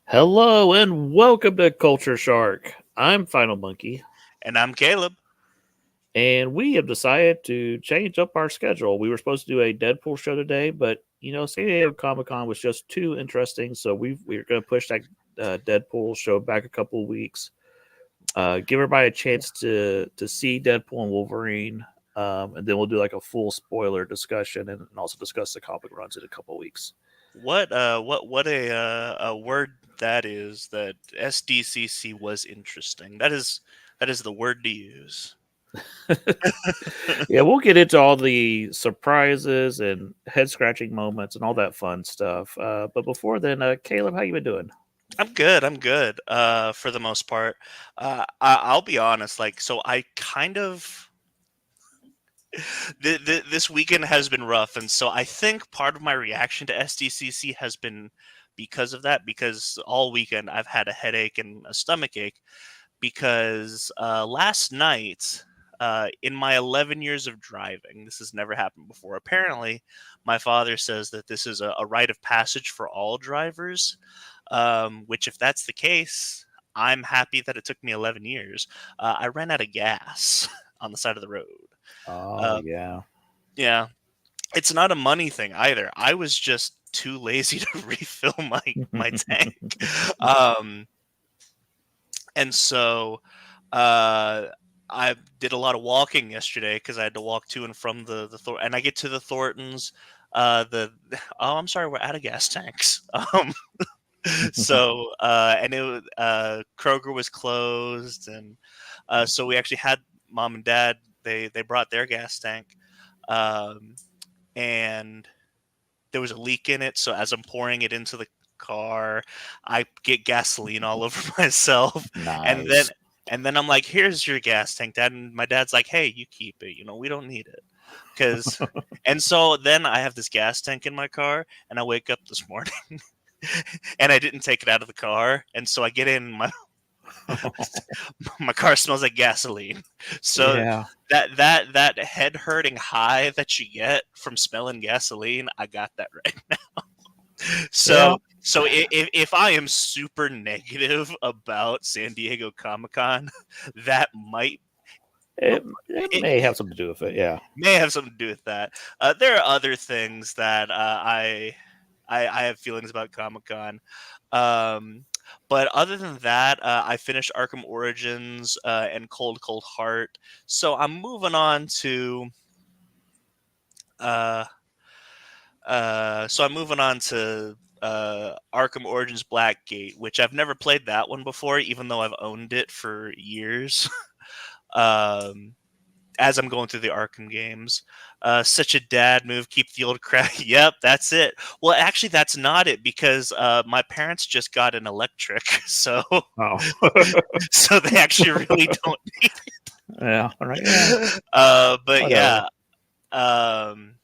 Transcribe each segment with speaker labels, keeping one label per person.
Speaker 1: Hello and welcome to Culture Shark. I'm Final Monkey,
Speaker 2: And I'm Caleb.
Speaker 1: and we have decided to change up our schedule. We were supposed to do a Deadpool show today, but San Diego Comic Con was just too interesting, so we're going to push that Deadpool show back a couple of weeks. Give everybody a chance to see Deadpool and Wolverine, and then we'll do like a full spoiler discussion and also discuss the comic runs in a couple of weeks.
Speaker 2: What a word that is. That SDCC was interesting. That is the word to use.
Speaker 1: Yeah, we'll get into all the surprises and head scratching moments and all that fun stuff. But before then, Caleb, how you been doing?
Speaker 2: I'm good. I'm good. For the most part, I'll be honest. So I kind of this weekend has been rough, and so I think part of my reaction to SDCC has been because of that. Because all weekend I've had a headache and a stomach ache. Because last night, in my 11 years of driving, this has never happened before. Apparently, my father says that this is a rite of passage for all drivers, which, if that's the case, I'm happy that it took me 11 years. I ran out of gas on the side of the road.
Speaker 1: Oh
Speaker 2: Uh,
Speaker 1: yeah.
Speaker 2: yeah, it's not a money thing either. I was just too lazy to refill my tank. Um, and so uh, I did a lot of walking yesterday because I had to walk to and from and I get to the Thorntons. The Oh, I'm sorry, we're out of gas tanks. And Kroger was closed, and so we actually had mom and dad. They brought their gas tank, um, and there was a leak in it. So as I'm pouring it into the car, I get gasoline all over myself, and then
Speaker 1: Nice.
Speaker 2: I'm like, "Here's your gas tank, Dad." And my dad's like, "Hey, you keep it. We don't need it." Because, and so then I have this gas tank in my car, and I wake up this morning, and I didn't take it out of the car, and so I get in my car smells like gasoline. So
Speaker 1: Yeah.
Speaker 2: that head hurting high that you get from smelling gasoline, I got that right now.
Speaker 1: Yeah.
Speaker 2: If I am super negative about San Diego Comic Con, that might
Speaker 1: It
Speaker 2: it
Speaker 1: may have something to do with it. Yeah.
Speaker 2: may have something to do with that. There are other things that I have feelings about Comic Con. Um, but other than that, I finished Arkham Origins and Cold Cold Heart. So I'm moving on to uh, Arkham Origins Blackgate, which I've never played that one before, even though I've owned it for years. um, as I'm going through the Arkham games. Such a dad move. Keep the old crap. Yep, that's it. Well, actually, that's not it because my parents just got an electric, so
Speaker 1: Oh.
Speaker 2: so they actually really don't need
Speaker 1: Yeah. All right. Yeah.
Speaker 2: it. But
Speaker 1: Whatever.
Speaker 2: yeah, um,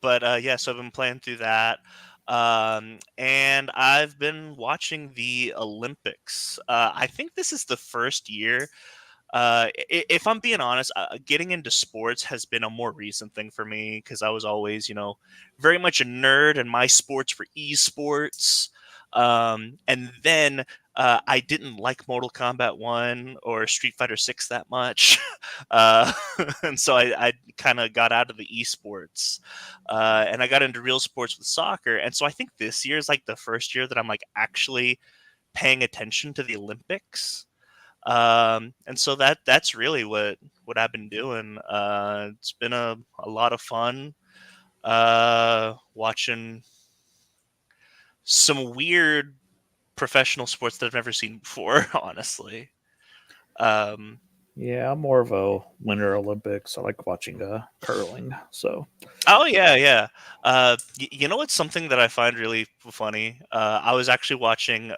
Speaker 2: yeah. So I've been playing through that. And I've been watching the Olympics. I think this is the first year if I'm being honest, getting into sports has been a more recent thing for me because I was always, very much a nerd, and my sports were esports. And then I didn't like Mortal Kombat 1 or Street Fighter 6 that much. uh, and so I kind of got out of the esports and I got into real sports with soccer. And so I think this year is like the first year that I'm like actually paying attention to the Olympics. And so that's really what I've been doing. It's been a lot of fun watching some weird professional sports that I've never seen before, honestly. Um,
Speaker 1: Yeah. I'm more of a Winter Olympics. I like watching curling. So.
Speaker 2: oh yeah, yeah. You know what's something that I find really funny? I was actually watching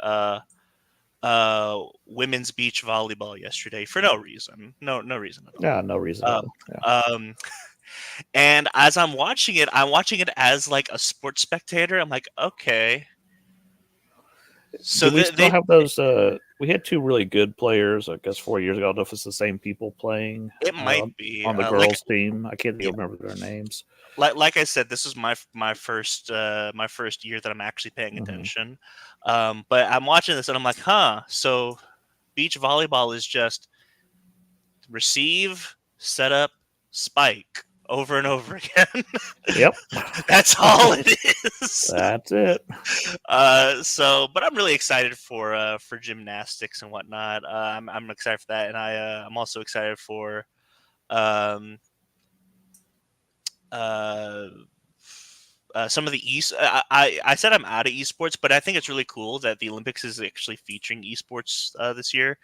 Speaker 2: women's beach volleyball yesterday for no reason, no reason at
Speaker 1: Yeah.
Speaker 2: all.
Speaker 1: No reason at
Speaker 2: Um,
Speaker 1: all. Yeah.
Speaker 2: um, And as I'm watching it as like a sports spectator. I'm like, okay. So
Speaker 1: Do we still have those? we had two really good players. I guess 4 years ago. I don't know if it's the same people playing
Speaker 2: It might be
Speaker 1: on the
Speaker 2: like
Speaker 1: girls' team. I can't
Speaker 2: yeah,
Speaker 1: even remember their names.
Speaker 2: like I said, this is my first year that I'm actually paying
Speaker 1: Hmm.
Speaker 2: attention. But I'm watching this and I'm like, huh. So beach volleyball is just receive, set up, spike over and over again.
Speaker 1: Yep,
Speaker 2: That's all it is.
Speaker 1: that's it.
Speaker 2: But I'm really excited for gymnastics and whatnot. I'm excited for that, and I'm also excited for um uh. Some of the I said I'm out of esports, but I think it's really cool that the Olympics is actually featuring esports this year,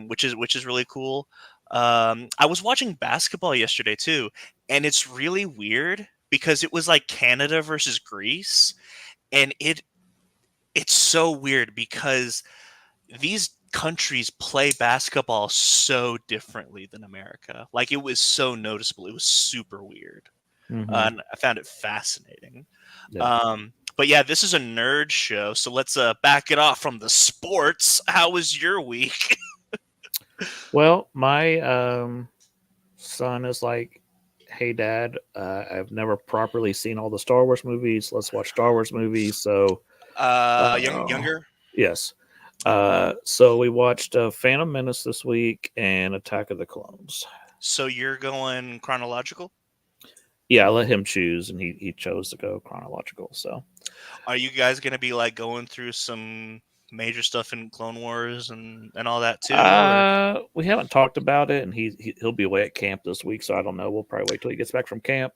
Speaker 2: which is really cool. I was watching basketball yesterday too, and it's really weird because it was like Canada versus Greece, and it's so weird because these countries play basketball so differently than America. Like it was so noticeable. It was super weird.
Speaker 1: Hmm.
Speaker 2: And I found it fascinating.
Speaker 1: Yeah.
Speaker 2: But yeah, this is a nerd show, so let's back it off from the sports. How was your week?
Speaker 1: Well, my son is like, "Hey, Dad, I've never properly seen all the Star Wars movies. Let's watch Star Wars movies." So, uh,
Speaker 2: Younger.
Speaker 1: yes. So we watched Phantom Menace this week and Attack of the Clones.
Speaker 2: So you're going chronological?
Speaker 1: Yeah, I let him choose, and he chose to go chronological. So,
Speaker 2: Are you guys gonna be like going through some major stuff in Clone Wars and all that too, or
Speaker 1: we haven't talked about it, and he'll be away at camp this week, so I don't know. We'll probably wait till he gets back from camp.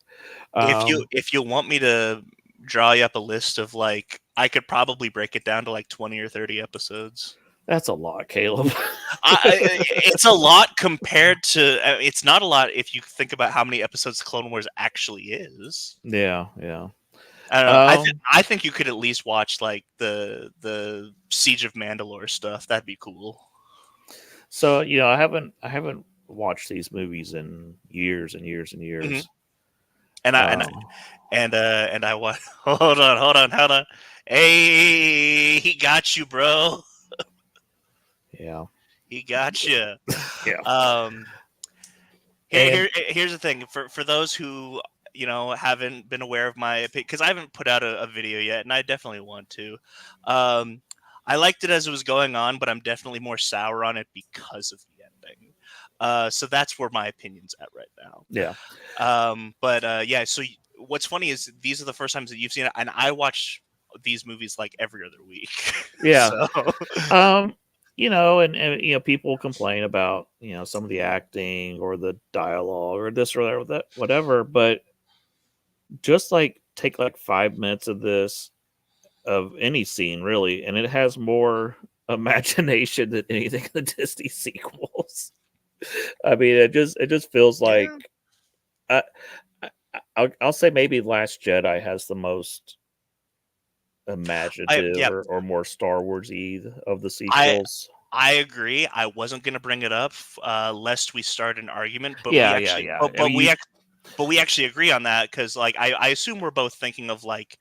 Speaker 1: Um,
Speaker 2: if you want me to draw you up a list of like I could probably break it down to like 20 or 30 episodes.
Speaker 1: that's a lot, Caleb.
Speaker 2: It's a lot compared to. It's not a lot if you think about how many episodes Clone Wars actually is.
Speaker 1: Yeah, yeah.
Speaker 2: I don't know.
Speaker 1: Um,
Speaker 2: I think you could at least watch like the Siege of Mandalore stuff. That'd be cool.
Speaker 1: so I haven't watched these movies in years and years and
Speaker 2: Hmm.
Speaker 1: years.
Speaker 2: And I and
Speaker 1: Um,
Speaker 2: and I want. Hold on. Hey, he got you, bro.
Speaker 1: yeah,
Speaker 2: He got you.
Speaker 1: yeah,
Speaker 2: Um,
Speaker 1: and
Speaker 2: here's the thing for those who haven't been aware of my opinion because I haven't put out a video yet, and I definitely want to. Um, I liked it as it was going on, but I'm definitely more sour on it because of the ending. So that's where my opinion's at right now.
Speaker 1: yeah,
Speaker 2: But yeah, so what's funny is these are the first times that you've seen it, and I watch these movies like every other week.
Speaker 1: yeah.
Speaker 2: So
Speaker 1: Um, and people complain about some of the acting or the dialogue or this or that, whatever. But just like take like 5 minutes of this of any scene really, and it has more imagination than anything in the Disney sequels. I mean, it just feels
Speaker 2: yeah,
Speaker 1: like I, I'll say maybe Last Jedi has the most
Speaker 2: I
Speaker 1: imaginative
Speaker 2: yeah
Speaker 1: or more Star Warsy of the
Speaker 2: I
Speaker 1: sequels.
Speaker 2: I agree. I wasn't going to bring it up lest we start an argument, but we
Speaker 1: Yeah, yeah,
Speaker 2: actually,
Speaker 1: yeah. I mean,
Speaker 2: but we actually agree on that because, like, I assume we're both thinking of like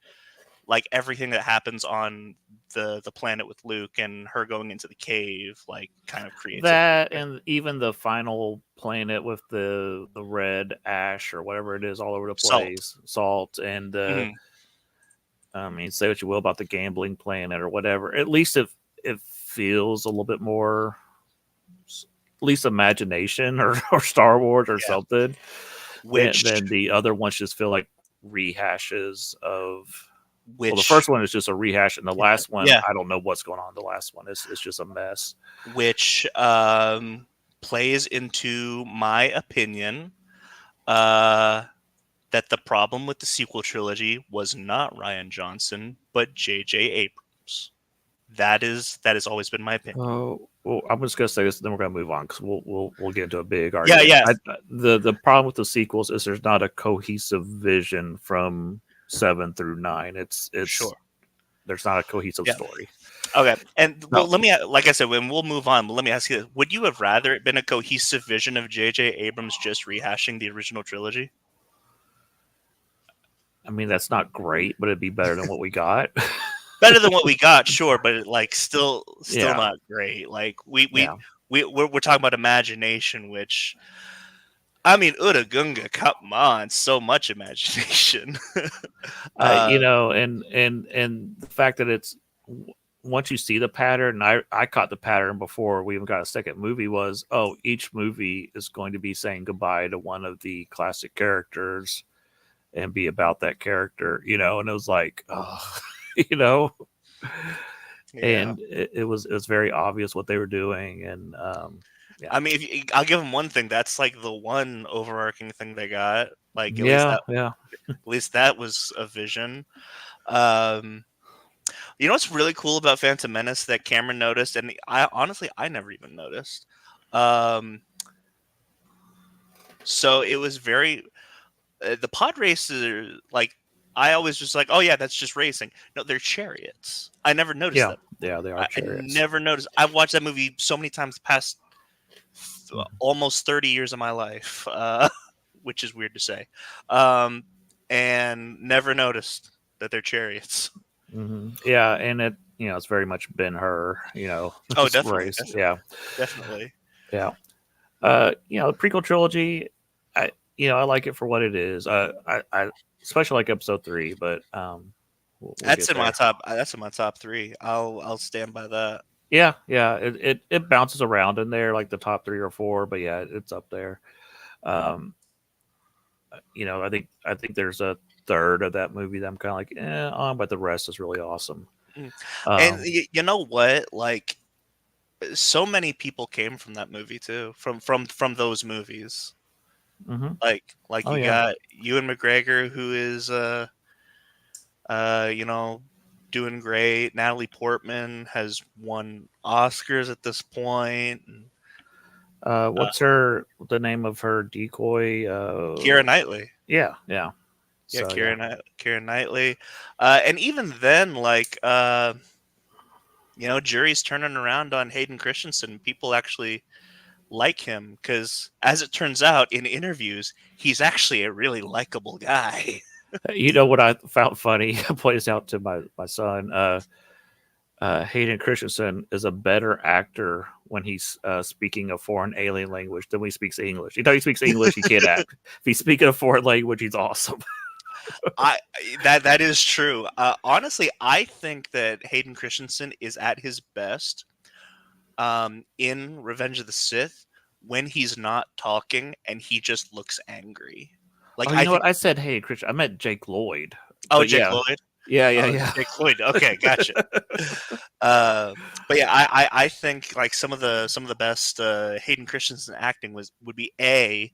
Speaker 2: everything that happens on the planet with Luke and her going into the cave, like, kind of creates
Speaker 1: that
Speaker 2: everything.
Speaker 1: and even the final planet with the red ash or whatever it is all over the
Speaker 2: Salt.
Speaker 1: place, salt, and
Speaker 2: Hmm.
Speaker 1: I mean, say what you will about the gambling planet or whatever. At least it feels a little bit more, at least imagination or Star Wars or
Speaker 2: Yeah.
Speaker 1: something. Than
Speaker 2: Which
Speaker 1: the other ones just feel like rehashes of. Well, the
Speaker 2: which
Speaker 1: first one is just a rehash, and the last one,
Speaker 2: yeah,
Speaker 1: I don't know what's going on. The last one is it's just a mess.
Speaker 2: which plays into my opinion. Uh, that the problem with the sequel trilogy was not Ryan Johnson, but J.J. Abrams. That has always been my opinion.
Speaker 1: Oh, well, I'm just gonna say this, then we're gonna move on because we'll get into a big
Speaker 2: Yeah,
Speaker 1: argument.
Speaker 2: yeah,
Speaker 1: The problem with the sequels is there's not a cohesive vision from 7 through 9. It's
Speaker 2: sure.
Speaker 1: there's not a cohesive
Speaker 2: Yeah.
Speaker 1: story.
Speaker 2: Okay. And well,
Speaker 1: No,
Speaker 2: let me, like I said, when we'll move on, but let me ask you, would you have rather it been a cohesive vision of J.J. Abrams just rehashing the original trilogy?
Speaker 1: I mean that's not great, but it'd be better than what we got.
Speaker 2: better than what we got, sure, but like still
Speaker 1: Yeah,
Speaker 2: not great. Like
Speaker 1: yeah.
Speaker 2: we're talking about imagination, which I mean, Uda Gunga, come on, so much imagination.
Speaker 1: You
Speaker 2: uh,
Speaker 1: know, and the fact that it's once you see the pattern, I caught the pattern before we even got a second movie. Was each movie is going to be saying goodbye to one of the classic characters and be about that character, you know. And it was like, oh, you know,
Speaker 2: yeah.
Speaker 1: and it was very obvious what they were doing, and yeah,
Speaker 2: I mean, I'll give them one thing. That's like the one overarching thing they got. Like
Speaker 1: yeah, yeah,
Speaker 2: at least that was a vision. Um, you know what's really cool about Phantom Menace that Cameron noticed, and I honestly I never even noticed. Um, so it was very the pod races. Like I always just like, oh yeah, that's just racing. No, they're chariots. I never noticed
Speaker 1: yeah,
Speaker 2: that.
Speaker 1: yeah. They are
Speaker 2: I
Speaker 1: chariots.
Speaker 2: never noticed. I've watched that movie so many times past
Speaker 1: Mhm.
Speaker 2: almost 30 years of my life, which is weird to say, um, and never noticed that they're chariots.
Speaker 1: Yeah, and it's very much been her,
Speaker 2: Oh,
Speaker 1: this
Speaker 2: definitely,
Speaker 1: race. Yeah,
Speaker 2: definitely.
Speaker 1: yeah. The prequel trilogy, I like it for what it is. I especially like episode 3, but we'll
Speaker 2: That's
Speaker 1: get
Speaker 2: in my
Speaker 1: there.
Speaker 2: top. That's in my top three. I'll stand by that.
Speaker 1: Yeah, yeah. It bounces around in there like the top 3 or 4, but yeah, it's up there. Um, I think there's a third of that movie that I'm kind of like, on, but the rest is really awesome.
Speaker 2: Mm. And
Speaker 1: Um,
Speaker 2: you know what? Like so many people came from that movie too. From those movies.
Speaker 1: mhm.
Speaker 2: Like
Speaker 1: Oh
Speaker 2: you
Speaker 1: yeah.
Speaker 2: got Ewan McGregor who is you know, doing great. Natalie Portman has won Oscars at this point.
Speaker 1: What's the name of her decoy?
Speaker 2: Keira Knightley.
Speaker 1: Yeah, yeah.
Speaker 2: Yeah,
Speaker 1: So yeah.
Speaker 2: Keira Knightley. And even then, like, you know, jury's turning around on Hayden Christensen. People actually like him because, as it turns out in interviews, he's actually a really likable guy.
Speaker 1: You know what I found funny? I pointed this out to my son. Hayden Christensen is a better actor when he's speaking a foreign alien language than when he speaks English. He speaks English, he can't act. If he's speaking a foreign language, he's awesome.
Speaker 2: I that is true. Honestly, I think that Hayden Christensen is at his best in Revenge of the Sith when he's not talking and he just looks angry. Like
Speaker 1: Oh, you
Speaker 2: I
Speaker 1: know what?
Speaker 2: think,
Speaker 1: I said Hayden Christensen. I meant Jake Lloyd.
Speaker 2: oh,
Speaker 1: But
Speaker 2: Jake
Speaker 1: yeah,
Speaker 2: Lloyd.
Speaker 1: yeah, yeah,
Speaker 2: Oh,
Speaker 1: yeah.
Speaker 2: Jake Lloyd. Okay, gotcha. Uh, but yeah, I think like some of the best Hayden Christensen acting would be a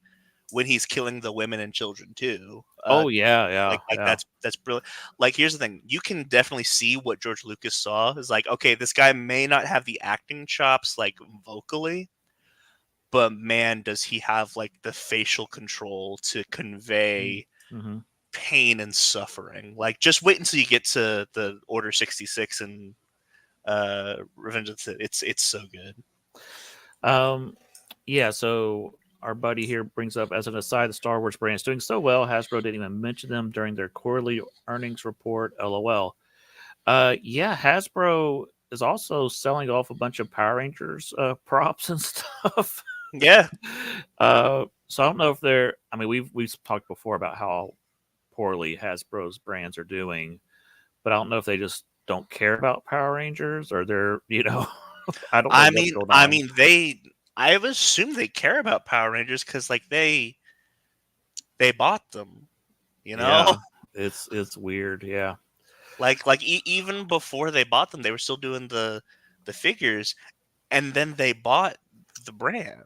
Speaker 2: when he's killing the women and children too.
Speaker 1: Oh yeah, yeah,
Speaker 2: Like
Speaker 1: yeah.
Speaker 2: that's brilliant. Like here's the thing, you can definitely see what George Lucas saw is like, okay, this guy may not have the acting chops like vocally, but man, does he have like the facial control to convey
Speaker 1: Mm-hmm.
Speaker 2: pain and suffering. Like just wait until you get to the Order 66 and Revenge of the Sith. It's so good.
Speaker 1: Yeah, so our buddy here brings up as an aside, the Star Wars brand is doing so well, Hasbro didn't even mention them during their quarterly earnings report. LOL. Yeah, Hasbro is also selling off a bunch of Power Rangers props and stuff.
Speaker 2: Yeah.
Speaker 1: So I don't know if they're. I mean, we've talked before about how poorly Hasbro's brands are doing, but I don't know if they just don't care about Power Rangers or they're I don't know what's going
Speaker 2: I
Speaker 1: on.
Speaker 2: mean I would assume they care about Power Rangers because like they bought them, you know?
Speaker 1: Yeah, it's weird. Yeah.
Speaker 2: Like even before they bought them, they were still doing the figures, and then they bought the brand.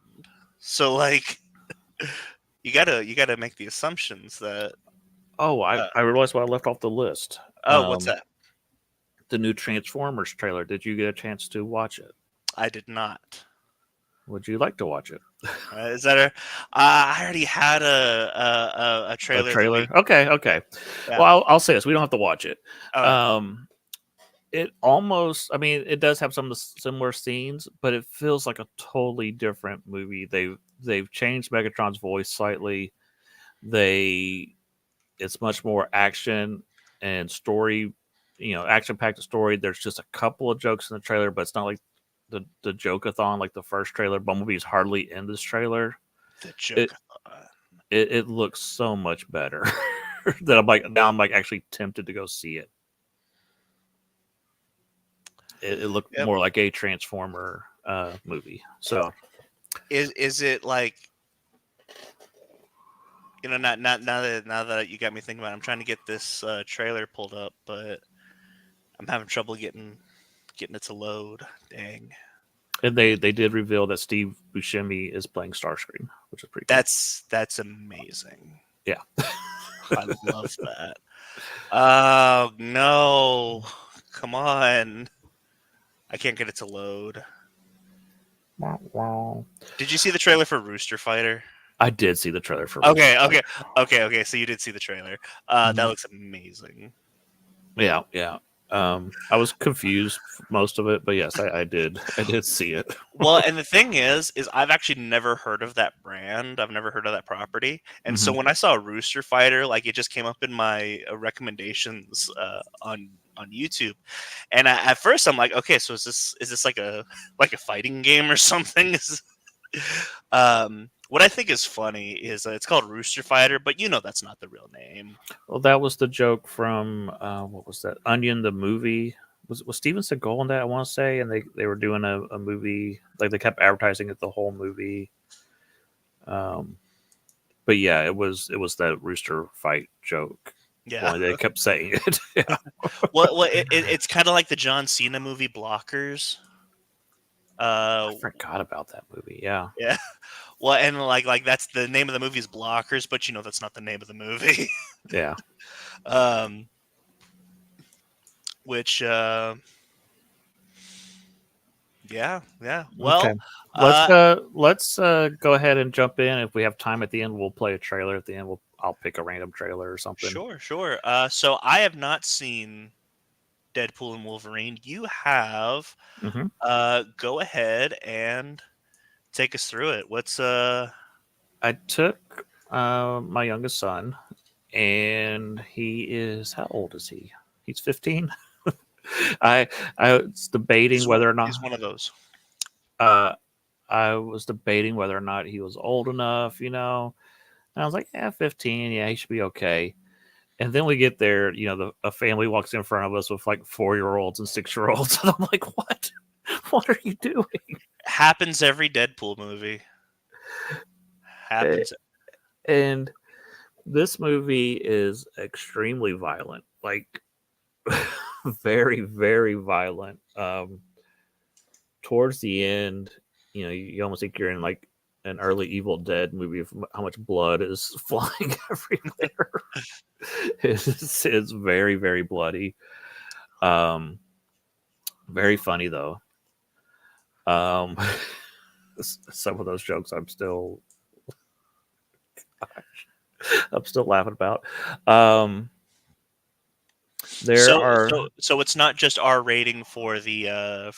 Speaker 2: So like you gotta make the assumptions that
Speaker 1: Oh, I
Speaker 2: uh,
Speaker 1: I realized what I left off the list.
Speaker 2: oh, what's that?
Speaker 1: The new Transformers trailer. Did you get a chance to watch it?
Speaker 2: I did not.
Speaker 1: Would you like to watch it?
Speaker 2: Is that a? I already had a
Speaker 1: A
Speaker 2: trailer that we.
Speaker 1: trailer? Okay, okay.
Speaker 2: Yeah.
Speaker 1: Well, I'll say this: we don't have to watch it.
Speaker 2: Okay.
Speaker 1: Um, it almost. I mean, it does have some of the similar scenes, but it feels like a totally different movie. They've changed Megatron's voice slightly. They It's much more action and story. action packed story. There's just a couple of jokes in the trailer, but it's not like the joke-a-thon like the first trailer. Bumblebee is hardly in this trailer.
Speaker 2: The
Speaker 1: It
Speaker 2: joke.
Speaker 1: it looks so much better that I'm like actually tempted to go see it. It looked
Speaker 2: Yep.
Speaker 1: more like a Transformer movie. So
Speaker 2: Is it like, not now that you got me thinking about it, I'm trying to get this trailer pulled up, but I'm having trouble getting it to load. Dang.
Speaker 1: and they did reveal that Steve Buscemi is playing Starscream, which is pretty cool.
Speaker 2: That's amazing.
Speaker 1: Yeah.
Speaker 2: I love that. Oh no. Come on. I can't get it to load. Did you see the trailer for Rooster Fighter?
Speaker 1: I did see the trailer for
Speaker 2: Okay. So you did see the trailer. That looks amazing.
Speaker 1: Yeah. I was confused for most of it, but yes, I did see it.
Speaker 2: Well, and the thing is I've actually never heard of that brand. I've never heard of that property. And so when I saw Rooster Fighter, like it just came up in my recommendations on YouTube. And at first I'm like, okay, so is this like a fighting game or something? What I think is funny is it's called Rooster Fighter, but that's not the real name.
Speaker 1: Well, that was the joke from what was that? Onion the movie. Was Steven Seagal in that? I want to say, and they were doing a movie, like they kept advertising it the whole movie. But yeah, it was that rooster fight joke.
Speaker 2: Yeah,
Speaker 1: they kept saying it. Yeah.
Speaker 2: Well, it's kind of like the John Cena movie Blockers.
Speaker 1: I forgot about that movie. Yeah.
Speaker 2: Yeah. Well, and like that's the name of the movie is Blockers, but that's not the name of the movie.
Speaker 1: Yeah.
Speaker 2: Which yeah. Well,
Speaker 1: okay. Let's go ahead and jump in. If we have time at the end, we'll play a trailer at the end. I'll pick a random trailer or something.
Speaker 2: Sure. So I have not seen Deadpool and Wolverine. You have. Go ahead and take us through it. What's
Speaker 1: I took my youngest son, and he is, how old is he? He's 15. I was debating whether or not
Speaker 2: he's one of those.
Speaker 1: I was debating whether or not he was old enough, And I was like, 15, yeah, he should be okay. And then we get there, a family walks in front of us with like 4-year-olds and 6-year-olds, and I'm like, what? What are you doing?
Speaker 2: Happens every Deadpool movie. Happens.
Speaker 1: And this movie is extremely violent, like very, very violent. Towards the end, you almost think you're in like an early Evil Dead movie of how much blood is flying everywhere. It's very, very bloody. Very funny though. Some of those jokes I'm still laughing about.
Speaker 2: So it's not just R rating for the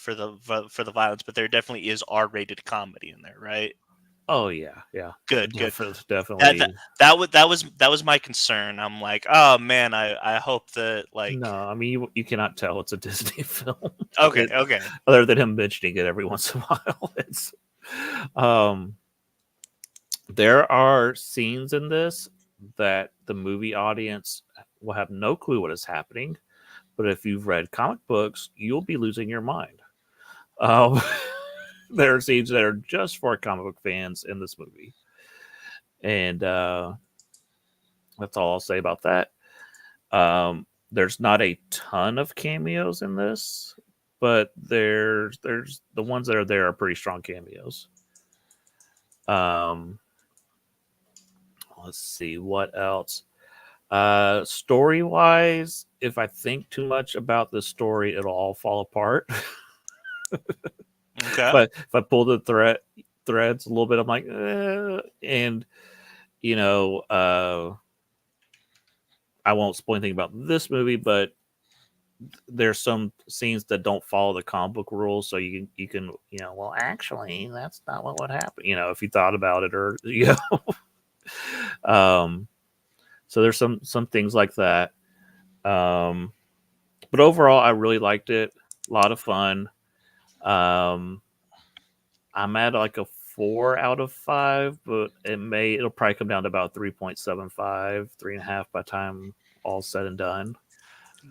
Speaker 2: violence, but there definitely is R rated comedy in there, right?
Speaker 1: Oh yeah.
Speaker 2: Good.
Speaker 1: Definitely.
Speaker 2: That was my concern. I'm like, oh man, I hope that like.
Speaker 1: No, I mean you cannot tell it's a Disney film.
Speaker 2: Okay.
Speaker 1: Other than him mentioning it every once in a while, it's. There are scenes in this that the movie audience will have no clue what is happening, but if you've read comic books, you'll be losing your mind. There are scenes that are just for comic book fans in this movie, and that's all I'll say about that. There's not a ton of cameos in this, but there's the ones that are there are pretty strong cameos. Let's see what else. Story wise, if I think too much about the story, it'll all fall apart.
Speaker 2: Okay.
Speaker 1: But if I pull the threads a little bit, I'm like, and I won't spoil anything about this movie, but there's some scenes that don't follow the comic book rules, so you can well, actually, that's not what would happen. If you thought about it, or so there's some things like that. But overall, I really liked it. A lot of fun. Um, I'm at like a 4 out of 5, but it'll probably come down to about 3.75, 3.5 by the time all's said and done.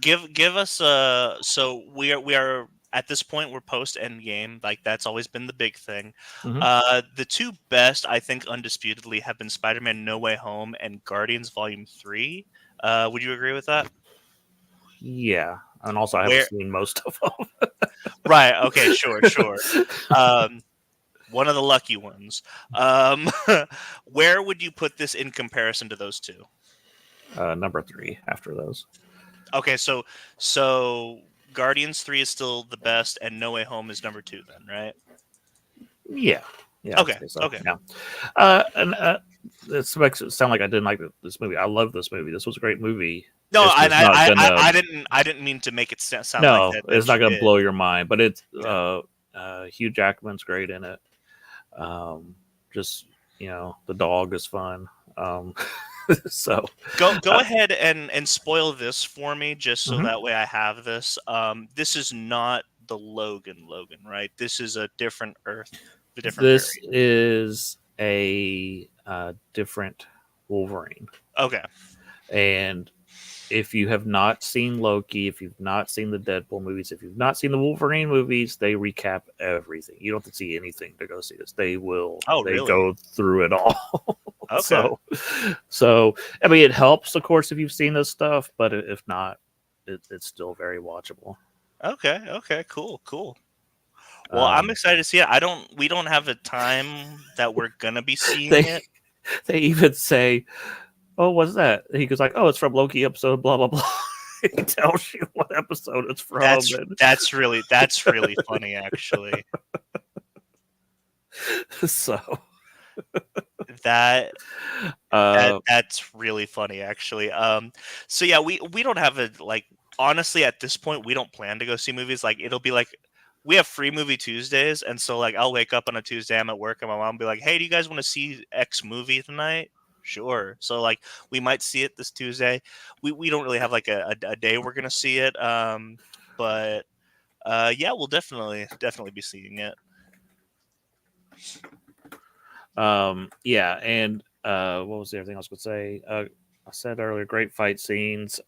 Speaker 2: Give us so we are at this point we're post end game, like that's always been the big thing.
Speaker 1: Hmm.
Speaker 2: The two best I think undisputedly have been Spider-Man No Way Home and Guardians Volume 3. Would you agree with that?
Speaker 1: Yeah, and also I haven't
Speaker 2: Where
Speaker 1: seen most of them.
Speaker 2: Right, okay, sure. Um one of the lucky ones. Um where would you put this in comparison to those two?
Speaker 1: Number 3 after those.
Speaker 2: Okay, so Guardians 3 is still the best and No Way Home is number 2 then, right?
Speaker 1: Yeah, yeah, I'd
Speaker 2: Okay,
Speaker 1: say so.
Speaker 2: okay.
Speaker 1: Yeah, and this makes it sound like I didn't like this movie. I love this movie. This was a great movie.
Speaker 2: No,
Speaker 1: It's just not gonna.
Speaker 2: I didn't mean to make it sound like
Speaker 1: No, it's
Speaker 2: that
Speaker 1: not
Speaker 2: you
Speaker 1: gonna
Speaker 2: did.
Speaker 1: blow your mind. But it's
Speaker 2: Yeah.
Speaker 1: Hugh Jackman's great in it. Um, just the dog is fun. So
Speaker 2: Go
Speaker 1: uh,
Speaker 2: ahead and spoil this for me, just so
Speaker 1: mhm.
Speaker 2: that way I have this. This is not the Logan, right? This is a different Earth, a different
Speaker 1: This
Speaker 2: variant.
Speaker 1: is a different Wolverine,
Speaker 2: Okay.
Speaker 1: and if you have not seen Loki, if you've not seen the Deadpool movies, if you've not seen the Wolverine movies, they recap everything. You don't have to see anything to go see this. They will.
Speaker 2: Oh,
Speaker 1: They
Speaker 2: really?
Speaker 1: go through it all.
Speaker 2: Okay.
Speaker 1: so, so I mean, it helps, of course, if you've seen this stuff, but if not, it's still very watchable.
Speaker 2: Okay. Cool. Well, I'm
Speaker 1: Um,
Speaker 2: excited to see it. We don't have a time that we're gonna be seeing
Speaker 1: they
Speaker 2: it.
Speaker 1: they even say, "Oh, what's that?" And he goes like, "Oh, it's from Loki episode blah blah blah." He tells you what episode it's from, and
Speaker 2: That's really funny, actually.
Speaker 1: so
Speaker 2: That
Speaker 1: uh,
Speaker 2: that's really funny, actually. So yeah, we don't have a like. Honestly, at this point, we don't plan to go see movies. Like, it'll be like we have free movie Tuesdays, and so like I'll wake up on a Tuesday, I'm at work, and my mom will be like, "Hey, do you guys want to see X movie tonight?" Sure. So like we might see it this Tuesday. We don't really have like a day we're gonna see it. But yeah, we'll definitely be seeing it.
Speaker 1: Yeah, and what was the other thing I was going to say? I said earlier, great fight scenes.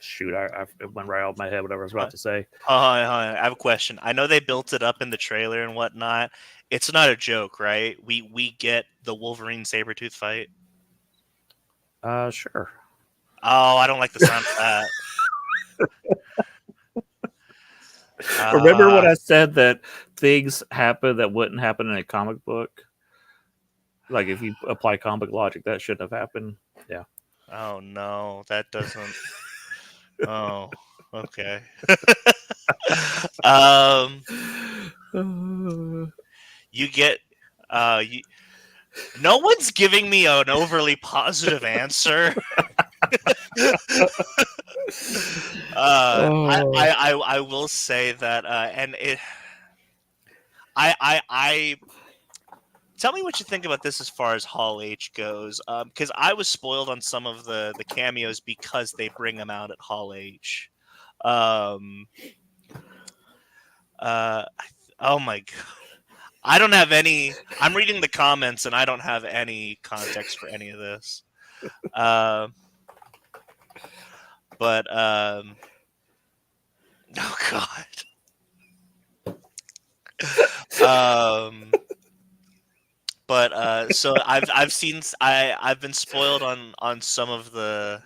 Speaker 1: Shoot, it went right off my head. Whatever I was about to say.
Speaker 2: I have a question. I know they built it up in the trailer and whatnot. It's not a joke, right? We get the Wolverine Sabretooth fight.
Speaker 1: Sure.
Speaker 2: Oh, I don't like the sound of that.
Speaker 1: Remember when
Speaker 2: Uh,
Speaker 1: I said that things happen that wouldn't happen in a comic book? Like if you apply comic logic, that shouldn't have happened. Yeah.
Speaker 2: oh no, that doesn't. Oh, okay. um, you get you. No one's giving me an overly positive answer.
Speaker 1: Oh.
Speaker 2: I will say that, and it. I tell me what you think about this as far as Hall H goes, because I was spoiled on some of the cameos because they bring them out at Hall H. Um, oh my god, I don't have any. I'm reading the comments and I don't have any context for any of this. Um, but oh god. But so I've seen I've been spoiled on some of the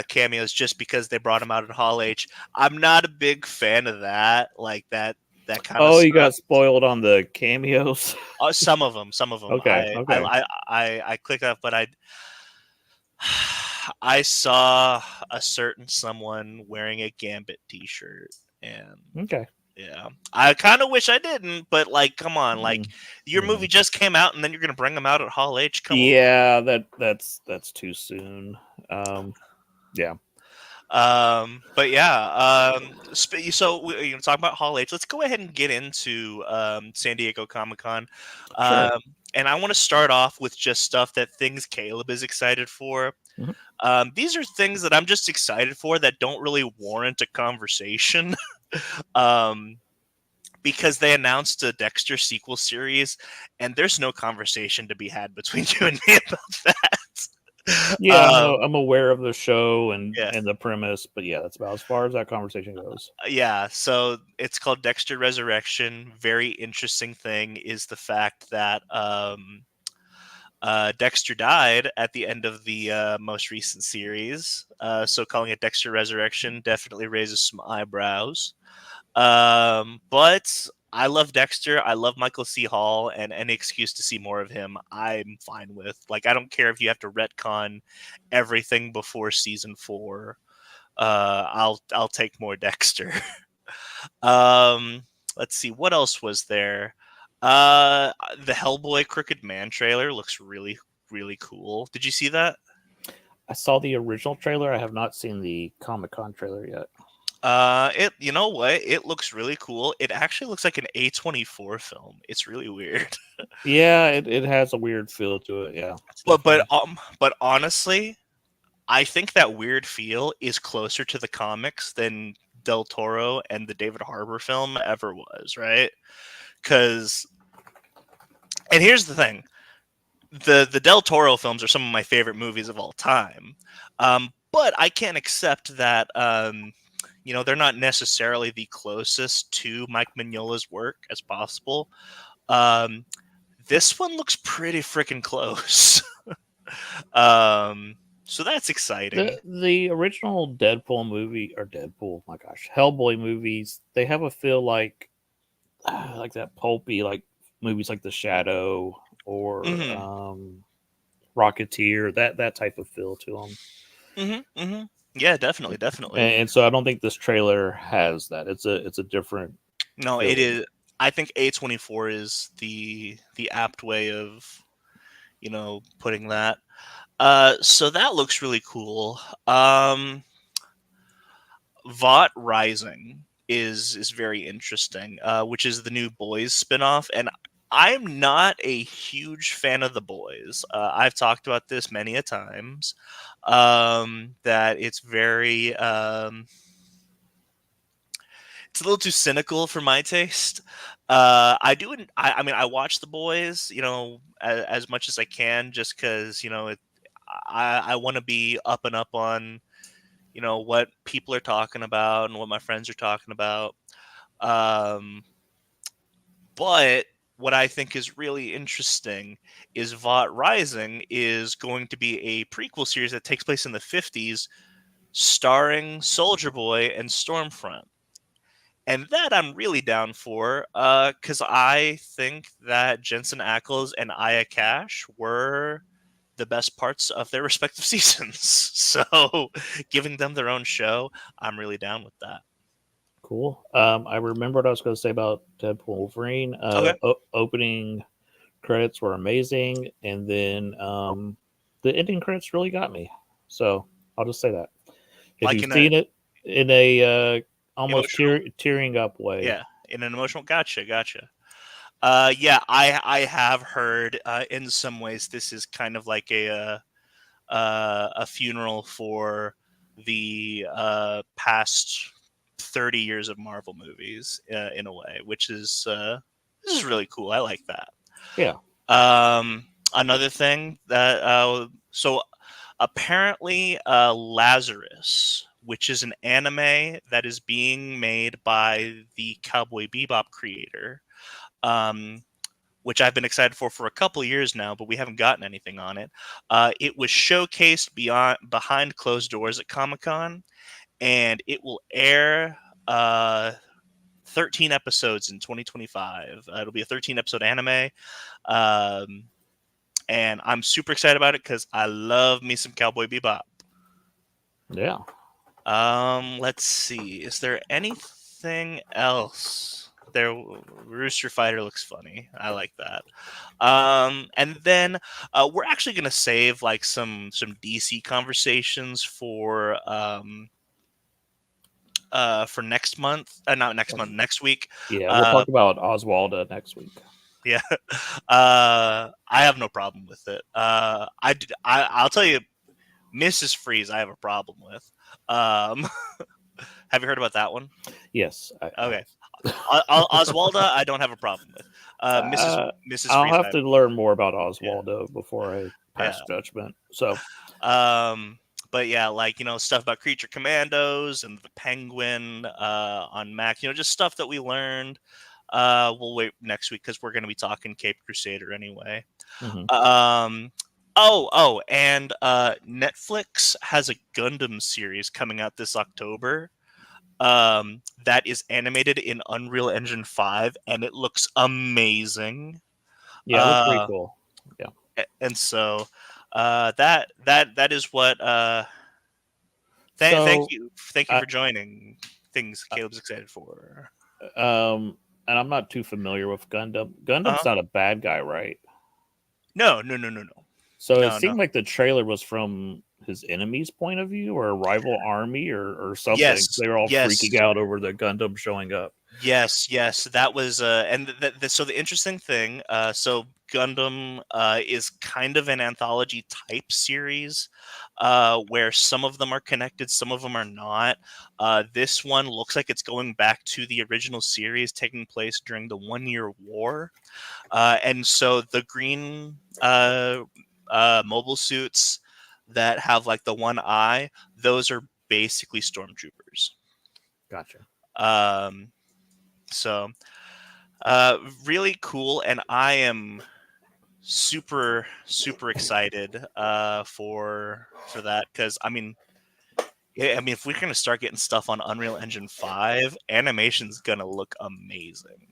Speaker 2: cameos just because they brought him out at Hall H. I'm not a big fan of that, like that kind of
Speaker 1: Oh, you
Speaker 2: stuff.
Speaker 1: got spoiled on the cameos.
Speaker 2: Some of them.
Speaker 1: Okay. Okay.
Speaker 2: I clicked up, but I saw a certain someone wearing a Gambit T-shirt, and
Speaker 1: Okay.
Speaker 2: yeah, I kind of wish I didn't, but like, come on, like your movie
Speaker 1: Mm.
Speaker 2: just came out, and then you're gonna bring them out at Hall H. Come on.
Speaker 1: Yeah, that's too soon. Yeah.
Speaker 2: But yeah, so we talk about Hall H. Let's go ahead and get into San Diego Comic Con,
Speaker 1: Sure.
Speaker 2: and I want to start off with just stuff that things Caleb is excited for.
Speaker 1: Mhm.
Speaker 2: These are things that I'm just excited for that don't really warrant a conversation. um, because they announced a Dexter sequel series, and there's no conversation to be had between you and me about that.
Speaker 1: Yeah, I'm aware of the show
Speaker 2: Yeah,
Speaker 1: and the premise, but yeah, that's about as far as that conversation goes.
Speaker 2: yeah. So it's called Dexter Resurrection. Very interesting thing is the fact that Dexter died at the end of the most recent series. So calling it Dexter Resurrection definitely raises some eyebrows. But I love Dexter. I love Michael C. Hall, and any excuse to see more of him, I'm fine with. Like, I don't care if you have to retcon everything before season 4. I'll take more Dexter. um, let's see what else was there. The Hellboy Crooked Man trailer looks really cool. Did you see that?
Speaker 1: I saw the original trailer. I have not seen the Comic-Con trailer yet.
Speaker 2: It you know what? It looks really cool. It actually looks like an A24 film. It's really weird.
Speaker 1: Yeah, it has a weird feel to it. Yeah,
Speaker 2: But but
Speaker 1: definitely.
Speaker 2: um but honestly, I think that weird feel is closer to the comics than Del Toro and the David Harbour film ever was, right? Cuz and here's the thing. The Del Toro films are some of my favorite movies of all time. But I can't accept that they're not necessarily the closest to Mike Mignola's work as possible. Um, this one looks pretty freaking close. um, so that's exciting.
Speaker 1: The original Deadpool movie or Deadpool, my gosh, Hellboy movies, they have a feel like that pulpy like movies like The Shadow or
Speaker 2: Hmm.
Speaker 1: Rocketeer, that type of feel to them.
Speaker 2: Hmm. Yeah, definitely.
Speaker 1: And so I don't think this trailer has that. It's a different
Speaker 2: No, it
Speaker 1: feeling.
Speaker 2: is. I think A24 is the apt way of putting that. So that looks really cool. Vought Rising is very interesting, which is the new Boys spinoff, and I'm not a huge fan of the Boys. I've talked about this many a times. That it's very it's a little too cynical for my taste. I do. I mean, I watch the Boys, as much as I can, just because I want to be up and up on what people are talking about and what my friends are talking about. Um, but what I think is really interesting is Vought Rising is going to be a prequel series that takes place in the 50s, starring Soldier Boy and Stormfront. And that I'm really down for, because I think that Jensen Ackles and Aya Cash were the best parts of their respective seasons. So giving them their own show, I'm really down with that.
Speaker 1: Cool. I remember what I was going to say about Deadpool Wolverine.
Speaker 2: Okay.
Speaker 1: Opening credits were amazing, and then the ending credits really got me. So I'll just say that. If
Speaker 2: Like
Speaker 1: you've
Speaker 2: in a
Speaker 1: seen it in a almost
Speaker 2: emotional,
Speaker 1: tearing up way,
Speaker 2: yeah, in an emotional. Gotcha. Yeah, I have heard in some ways this is kind of like a funeral for the past 30 years of Marvel movies in a way, which is this is really cool. I like that.
Speaker 1: yeah,
Speaker 2: Another thing that so apparently Lazarus, which is an anime that is being made by the Cowboy Bebop creator, um, which I've been excited for a couple of years now, but we haven't gotten anything on it. It was showcased behind closed doors at Comic Con, and it will air 13 episodes in 2025. It'll be a 13 episode anime. Um, and I'm super excited about it because I love me some Cowboy Bebop.
Speaker 1: yeah.
Speaker 2: Let's see. Is there anything else? There, Rooster Fighter looks funny. I like that. And then we're actually gonna save like some DC conversations for next month. Not next month. Next week.
Speaker 1: Yeah, we'll
Speaker 2: Uh,
Speaker 1: talk about Oswald next week.
Speaker 2: yeah. I have no problem with it. I'll tell you. Mrs. Freeze, I have a problem with. Um, have you heard about that one?
Speaker 1: Yes, I
Speaker 2: Okay.
Speaker 1: have.
Speaker 2: Oswalda, I don't have a problem with. Mrs. Mrs.
Speaker 1: I'll
Speaker 2: Freeze,
Speaker 1: have to learn more about Oswaldo before I
Speaker 2: yeah.
Speaker 1: pass judgment. So,
Speaker 2: Um, but yeah, like stuff about Creature Commandos and the Penguin on Mac. Just stuff that we learned. We'll wait next week because we're going to be talking Cape Crusader anyway.
Speaker 1: mhm.
Speaker 2: Um, and Netflix has a Gundam series coming out this October. That is animated in Unreal Engine 5, and it looks amazing.
Speaker 1: Yeah, it looked pretty
Speaker 2: Uh,
Speaker 1: cool. Yeah.
Speaker 2: and so that is what
Speaker 1: So,
Speaker 2: thank you
Speaker 1: I,
Speaker 2: for joining things Caleb's excited for.
Speaker 1: and I'm not too familiar with Gundam. Gundam's
Speaker 2: Uh-huh.
Speaker 1: not a bad guy, right?
Speaker 2: No, no, no, no, no,
Speaker 1: So it
Speaker 2: no, no.
Speaker 1: seemed like the trailer was from his enemy's point of view, or a rival army, or something.
Speaker 2: Yes,
Speaker 1: They were all
Speaker 2: yes,
Speaker 1: freaking out over the Gundam showing up.
Speaker 2: yes. That was and so the interesting thing, so Gundam is kind of an anthology type series, where some of them are connected, some of them are not. This one looks like it's going back to the original series, taking place during the 1 Year War, and so the green mobile suits that have like the one eye, those are basically stormtroopers.
Speaker 1: Gotcha.
Speaker 2: Um, so really cool, and I am super excited for that because I mean if we're gonna start getting stuff on Unreal Engine 5, animation's gonna look amazing.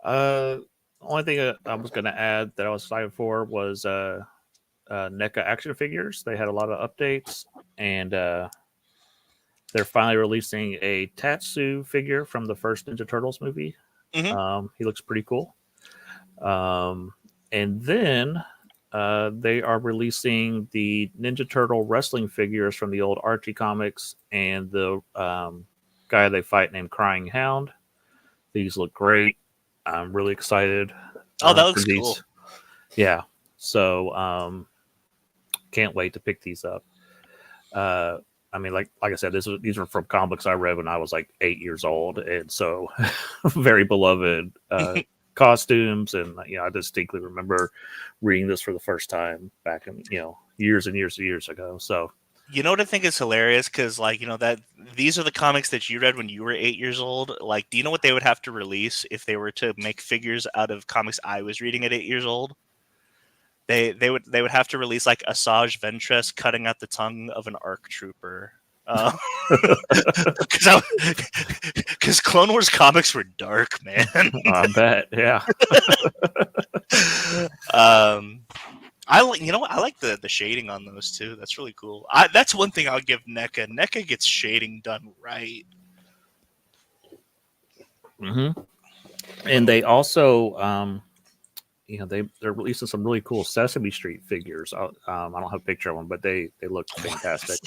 Speaker 1: Only thing I was going to add that I was excited for was NECA action figures. They had a lot of updates, and they're finally releasing a Tatsu figure from the first Ninja Turtles movie.
Speaker 2: Hmm.
Speaker 1: He looks pretty cool. Um, and then they are releasing the Ninja Turtle wrestling figures from the old Archie comics and the guy they fight named Crying Hound. These look great. I'm really excited
Speaker 2: Oh, that
Speaker 1: for
Speaker 2: looks cool.
Speaker 1: these. Yeah. So can't wait to pick these up. Uh, I mean, like I said, these are from comics I read when I was like 8 years old, and so very beloved costumes. And I distinctly remember reading this for the first time back in years and years and years ago. So
Speaker 2: You know what I think is hilarious? Because that these are the comics that you read when you were 8 years old. Like, do you know what they would have to release if they were to make figures out of comics I was reading at 8 years old? They would have to release like Asajj Ventress cutting out the tongue of an ARC trooper. Because Clone Wars comics were dark, man.
Speaker 1: I bet, yeah.
Speaker 2: um, I like I like the shading on those too. That's really cool. That's one thing I'll give NECA. NECA gets shading done right.
Speaker 1: hmm And they also, they're releasing some really cool Sesame Street figures. I don't have a picture of them, but they look fantastic.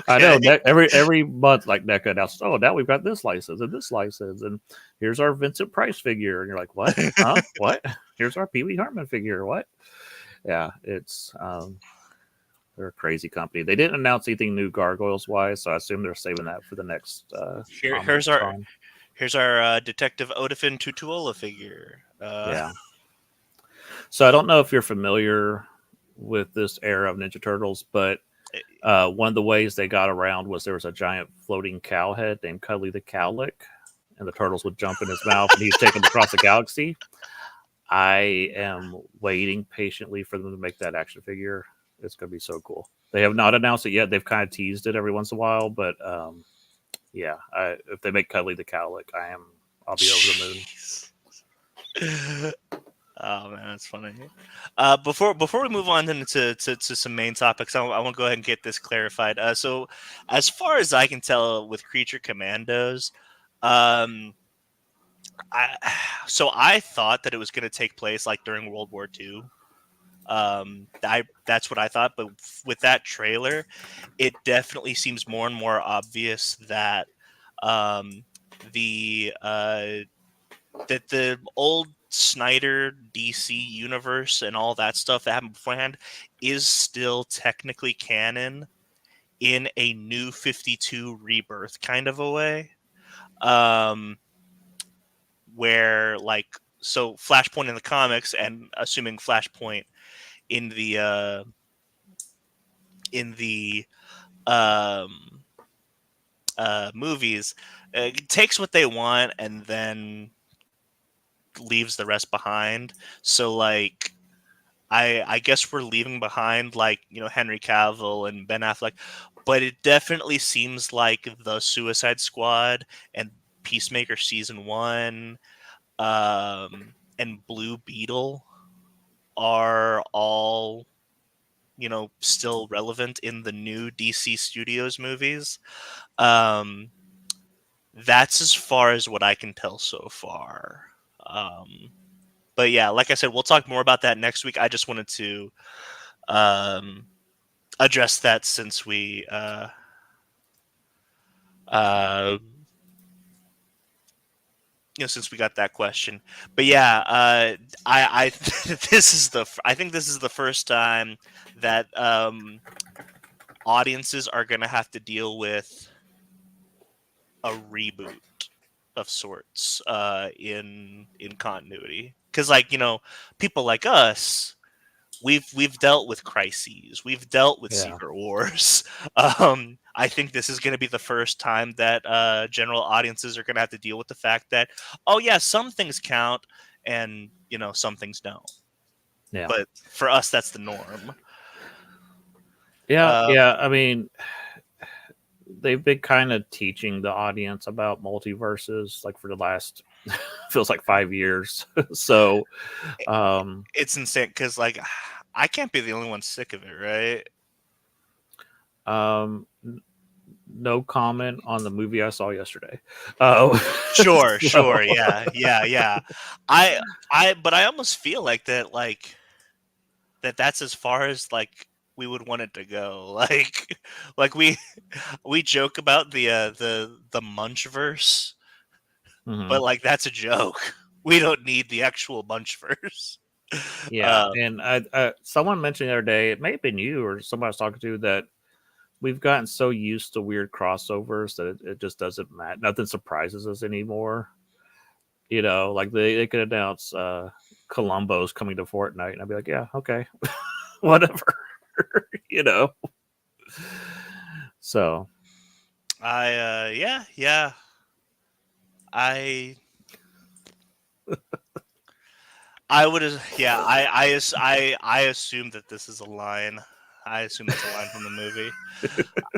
Speaker 1: I know
Speaker 2: Okay.
Speaker 1: every month, like NECA announces, oh, now we've got this license and this license, and here's our Vincent Price figure, and you're like, what? Huh? What? Here's our Pee Wee Hartman figure. What? Yeah, it's they're a crazy company. They didn't announce anything new Gargoyles wise, so I assume they're saving that for the next
Speaker 2: Here,
Speaker 1: Comic
Speaker 2: here's our
Speaker 1: Con.
Speaker 2: here's our Detective Odafin Tutuola figure.
Speaker 1: Yeah. So I don't know if you're familiar with this era of Ninja Turtles, but one of the ways they got around was there was a giant floating cow head named Cuddly the Cowlick, and the turtles would jump in his mouth, and he'd take them across the galaxy. I am waiting patiently for them to make that action figure. It's going to be so cool. They have not announced it yet. They've kind of teased it every once in a while, but yeah, if they make Cuddly the Cowlick, I'll be over the moon.
Speaker 2: Oh man, that's funny. Before we move on then to some main topics, I want to go ahead and get this clarified. So, as far as I can tell, with Creature Commandos, um, I thought that it was going to take place like during World War II. That's what I thought, but with that trailer, it definitely seems more and more obvious that um, the that the old Snyder DC universe and all that stuff that happened beforehand is still technically canon in a New 52 rebirth kind of a way. Where like so Flashpoint in the comics and assuming Flashpoint in the um movies takes what they want and then leaves the rest behind. So like I guess we're leaving behind like, you know, Henry Cavill and Ben Affleck, but it definitely seems like the Suicide Squad and Peacemaker season 1 and Blue Beetle are all, you know, still relevant in the new DC Studios movies. That's as far as what I can tell so far. But yeah, like I said, we'll talk more about that next week. I just wanted to address that since we since we got that question. But yeah, I I think this is the first time that audiences are going to have to deal with a reboot of sorts in continuity, because like, you know, people like us, we've dealt with crises, we've dealt with
Speaker 1: Yeah.
Speaker 2: Secret Wars. I think this is going to be the first time that general audiences are going to have to deal with the fact that, oh yeah, some things count and, you know, some things don't.
Speaker 1: Yeah.
Speaker 2: But for us, that's the norm.
Speaker 1: Yeah. Yeah. I mean, they've been kind of teaching the audience about multiverses like for the last feels like 5 years. So
Speaker 2: It's insane because like I can't be the only one sick of it, right?
Speaker 1: No comment on the movie I saw yesterday. Oh,
Speaker 2: Sure,
Speaker 1: so,
Speaker 2: sure, yeah. But I almost feel like that, like that's as far as like we would want it to go. Like we joke about the Munchverse, but
Speaker 1: mhm.
Speaker 2: like that's a joke. We don't need the actual Munchverse.
Speaker 1: Yeah,
Speaker 2: Uh,
Speaker 1: and someone mentioned the other day, it may have been you or somebody I was talking to, that we've gotten so used to weird crossovers that it just doesn't matter. Nothing surprises us anymore. You know, like they could announce Columbo's coming to Fortnite, and I'd be like, yeah, okay, whatever. You know. So
Speaker 2: yeah. I I would yeah, I assume that this is a line. I assume that's a line from the movie.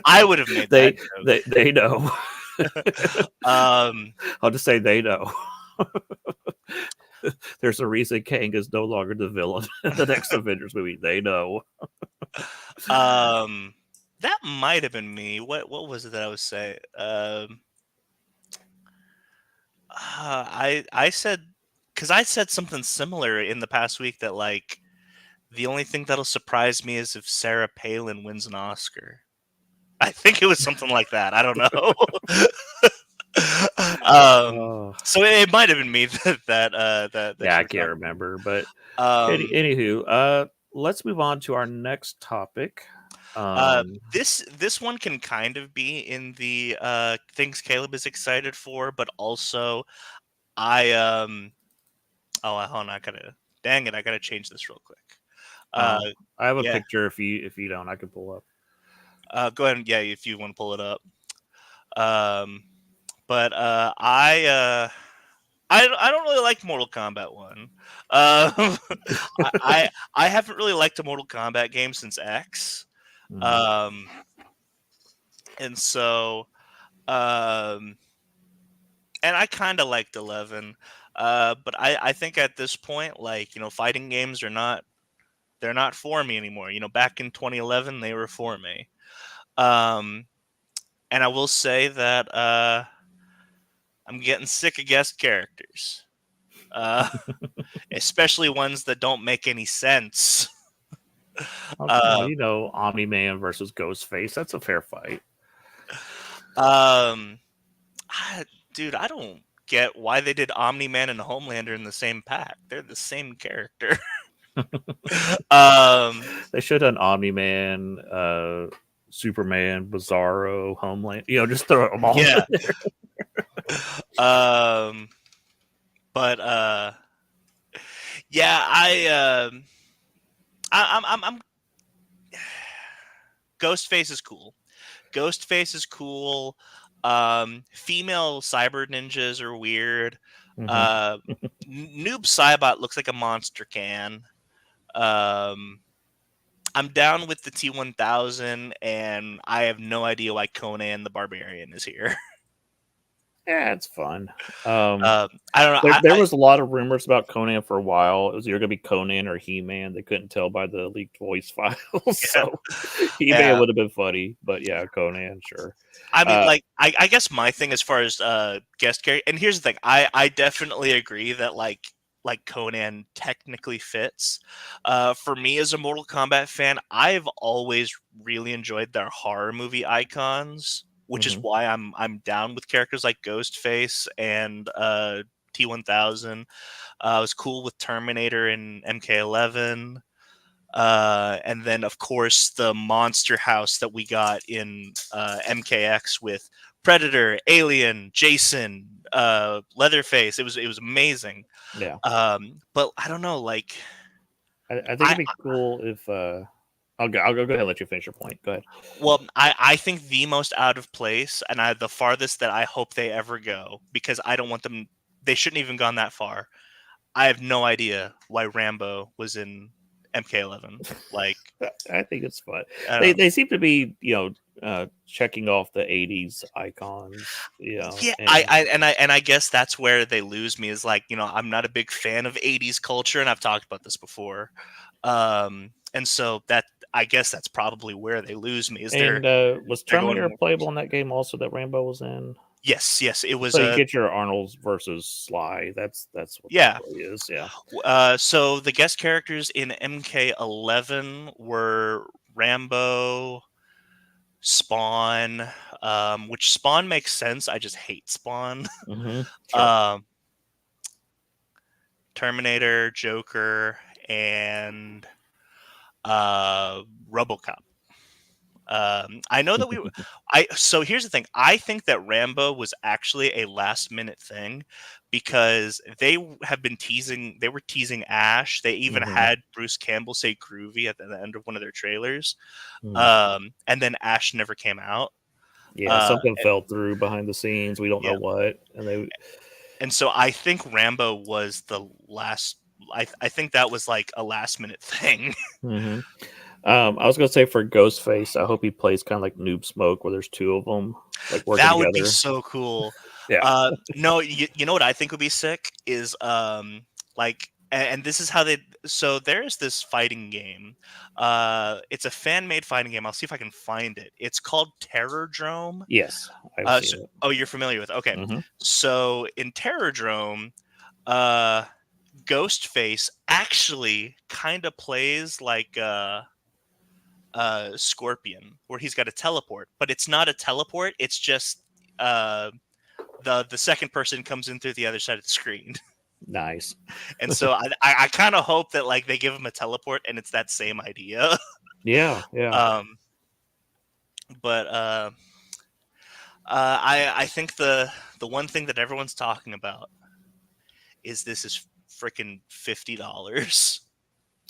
Speaker 2: I would have made that
Speaker 1: they know.
Speaker 2: joke.
Speaker 1: I'll just say they know. There's a reason Kang is no longer the villain in the next Avengers movie. They know.
Speaker 2: That might have been me. What was it that I was saying? I said, because I said something similar in the past week that like the only thing that'll surprise me is if Sarah Palin wins an Oscar. I think it was something like that. I don't know.
Speaker 1: Oh,
Speaker 2: So it might have been me that
Speaker 1: yeah,
Speaker 2: you
Speaker 1: I
Speaker 2: were
Speaker 1: can't
Speaker 2: talking
Speaker 1: remember. But
Speaker 2: about.
Speaker 1: anywho, let's move on to our next topic.
Speaker 2: This one can kind of be in the things Caleb is excited for, but also I oh hold on, I gotta change this real quick. Uh
Speaker 1: I have a
Speaker 2: yeah,
Speaker 1: picture. If you don't, I can pull up.
Speaker 2: go ahead and yeah, if you want to pull it up. Um but I don't really like Mortal Kombat 1. I haven't really liked a Mortal Kombat game since X.
Speaker 1: Mhm.
Speaker 2: Um and so um and I kind of liked 11. But I think at this point, like, you know, fighting games they're not for me anymore. You know, back in 2011, they were for me. Um, and I will say that I'm getting sick of guest characters, uh, especially ones that don't make any sense.
Speaker 1: Oh, come on,
Speaker 2: Uh,
Speaker 1: you know, Omni Man versus Ghostface. That's a fair fight.
Speaker 2: um, I, dude, I don't get why they did Omni-Man and Homelander in the same pack. They're the same character.
Speaker 1: They should have an Omni-Man, Superman, Bizarro, Homeland. Just throw them all.
Speaker 2: Yeah.
Speaker 1: In there.
Speaker 2: But yeah, I'm Ghostface is cool. Ghostface is cool. Female cyber ninjas are weird. Noob Saibot looks like a monster can. I'm down with the T-1000, and I have no idea why Conan the Barbarian is here.
Speaker 1: Yeah, it's fun.
Speaker 2: I don't know.
Speaker 1: There was a lot of rumors about Conan for a while. It was either going to be Conan or He-Man. They couldn't tell by the leaked voice files. So He-Man would have been funny, but yeah, Conan, sure.
Speaker 2: I mean, I guess my thing as far as guest character, and here's the thing, I definitely agree that like Conan technically fits. For me as a Mortal Kombat fan, I've always really enjoyed their horror movie icons, which is why I'm down with characters like Ghostface and T-1000. I was cool with Terminator and MK11. And then, of course, the monster house that we got in MKX with Predator, Alien, Jason, Leatherface. It was amazing.
Speaker 1: Yeah.
Speaker 2: But I don't know, like
Speaker 1: I think it'd be cool if I'll go ahead and let you finish your point. Go ahead.
Speaker 2: Well, I think the most out of place, and the farthest that I hope they ever go, because I don't want them. They shouldn't even gone that far. I have no idea why Rambo was in MK11. Like,
Speaker 1: I think it's fun. They seem to be, checking off the '80s icons. Yeah,
Speaker 2: and I guess that's where they lose me. Is like, I'm not a big fan of '80s culture, and I've talked about this before. And so that I guess that's probably where they lose me.
Speaker 1: Was Terminator playable in that game also that Rambo was in?
Speaker 2: Yes, it was.
Speaker 1: So you get your Arnold versus Sly. That's what that really is. Yeah.
Speaker 2: So the guest characters in MK11 were Rambo, Spawn, which Spawn makes sense. I just hate Spawn.
Speaker 1: Sure.
Speaker 2: Terminator, Joker, and RoboCop. I know that so here's the thing. I think that Rambo was actually a last minute thing because they were teasing Ash. They even had Bruce Campbell say groovy at the end of one of their trailers. And then Ash never came out.
Speaker 1: Yeah, something fell through behind the scenes. We don't know what.
Speaker 2: And so I think Rambo was the last. I think that was like a last minute thing.
Speaker 1: I was gonna say for Ghostface, I hope he plays kind of like Noob Smoke, where there's two of them like working
Speaker 2: together. That would
Speaker 1: together.
Speaker 2: be so cool.
Speaker 1: Yeah.
Speaker 2: No, you know what I think would be sick is and this is how they. So there's this fighting game. It's a fan made fighting game. I'll see if I can find it. It's called Terrordrome.
Speaker 1: Yes, I've seen it.
Speaker 2: Oh, you're familiar with it. Okay. So in Terrordrome, Ghostface actually kind of plays like Scorpion, where he's got a teleport, but it's not a teleport. It's just the second person comes in through the other side of the screen.
Speaker 1: Nice.
Speaker 2: And so I kind of hope that like they give him a teleport and it's that same idea.
Speaker 1: Yeah.
Speaker 2: But I think the one thing that everyone's talking about is this is freaking $50.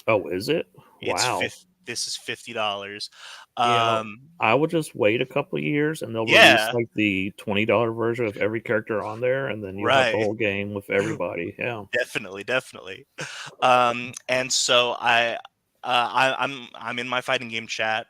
Speaker 1: Oh, is it? Wow.
Speaker 2: This is $50.
Speaker 1: I would just wait a couple of years and they'll release like the $20 version of every character on there, and then you have the whole game with everybody. Yeah,
Speaker 2: definitely. And so I'm in my fighting game chat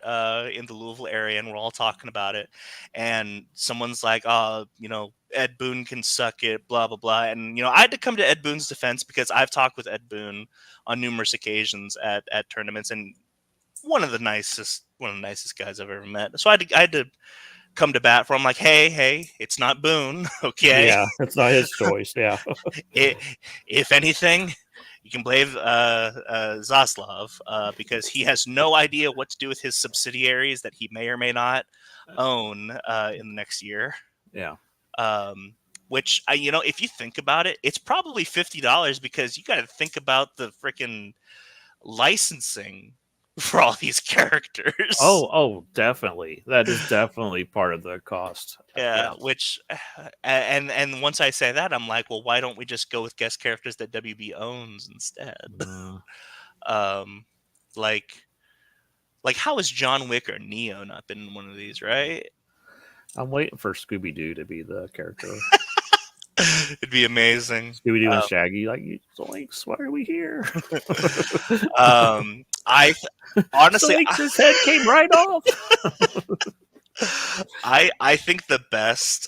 Speaker 2: in the Louisville area, and we're all talking about it. And someone's like, Ed Boon can suck it, blah blah blah. And I had to come to Ed Boon's defense because I've talked with Ed Boon on numerous occasions at tournaments, and one of the nicest guys I've ever met. So I had to come to bat for him. Like, hey, it's not Boone, okay?
Speaker 1: Yeah, it's not his choice. Yeah.
Speaker 2: If anything, you can blame Zaslav because he has no idea what to do with his subsidiaries that he may or may not own in the next year.
Speaker 1: Yeah.
Speaker 2: which if you think about it, it's probably $50 because you got to think about the freaking licensing for all these characters.
Speaker 1: Oh, definitely. That is definitely part of the cost.
Speaker 2: Yeah,
Speaker 1: Yes.
Speaker 2: which and once I say that, I'm like, well, why don't we just go with guest characters that WB owns instead?
Speaker 1: Mm,
Speaker 2: um, like how is John Wick or Neo not been in one of these, right?
Speaker 1: I'm waiting for Scooby Doo to be the character.
Speaker 2: It'd be amazing.
Speaker 1: Scooby Doo and Shaggy, like, Zoinks, why are we here?
Speaker 2: I honestly,
Speaker 1: Zoinks, his head came right off.
Speaker 2: I think the best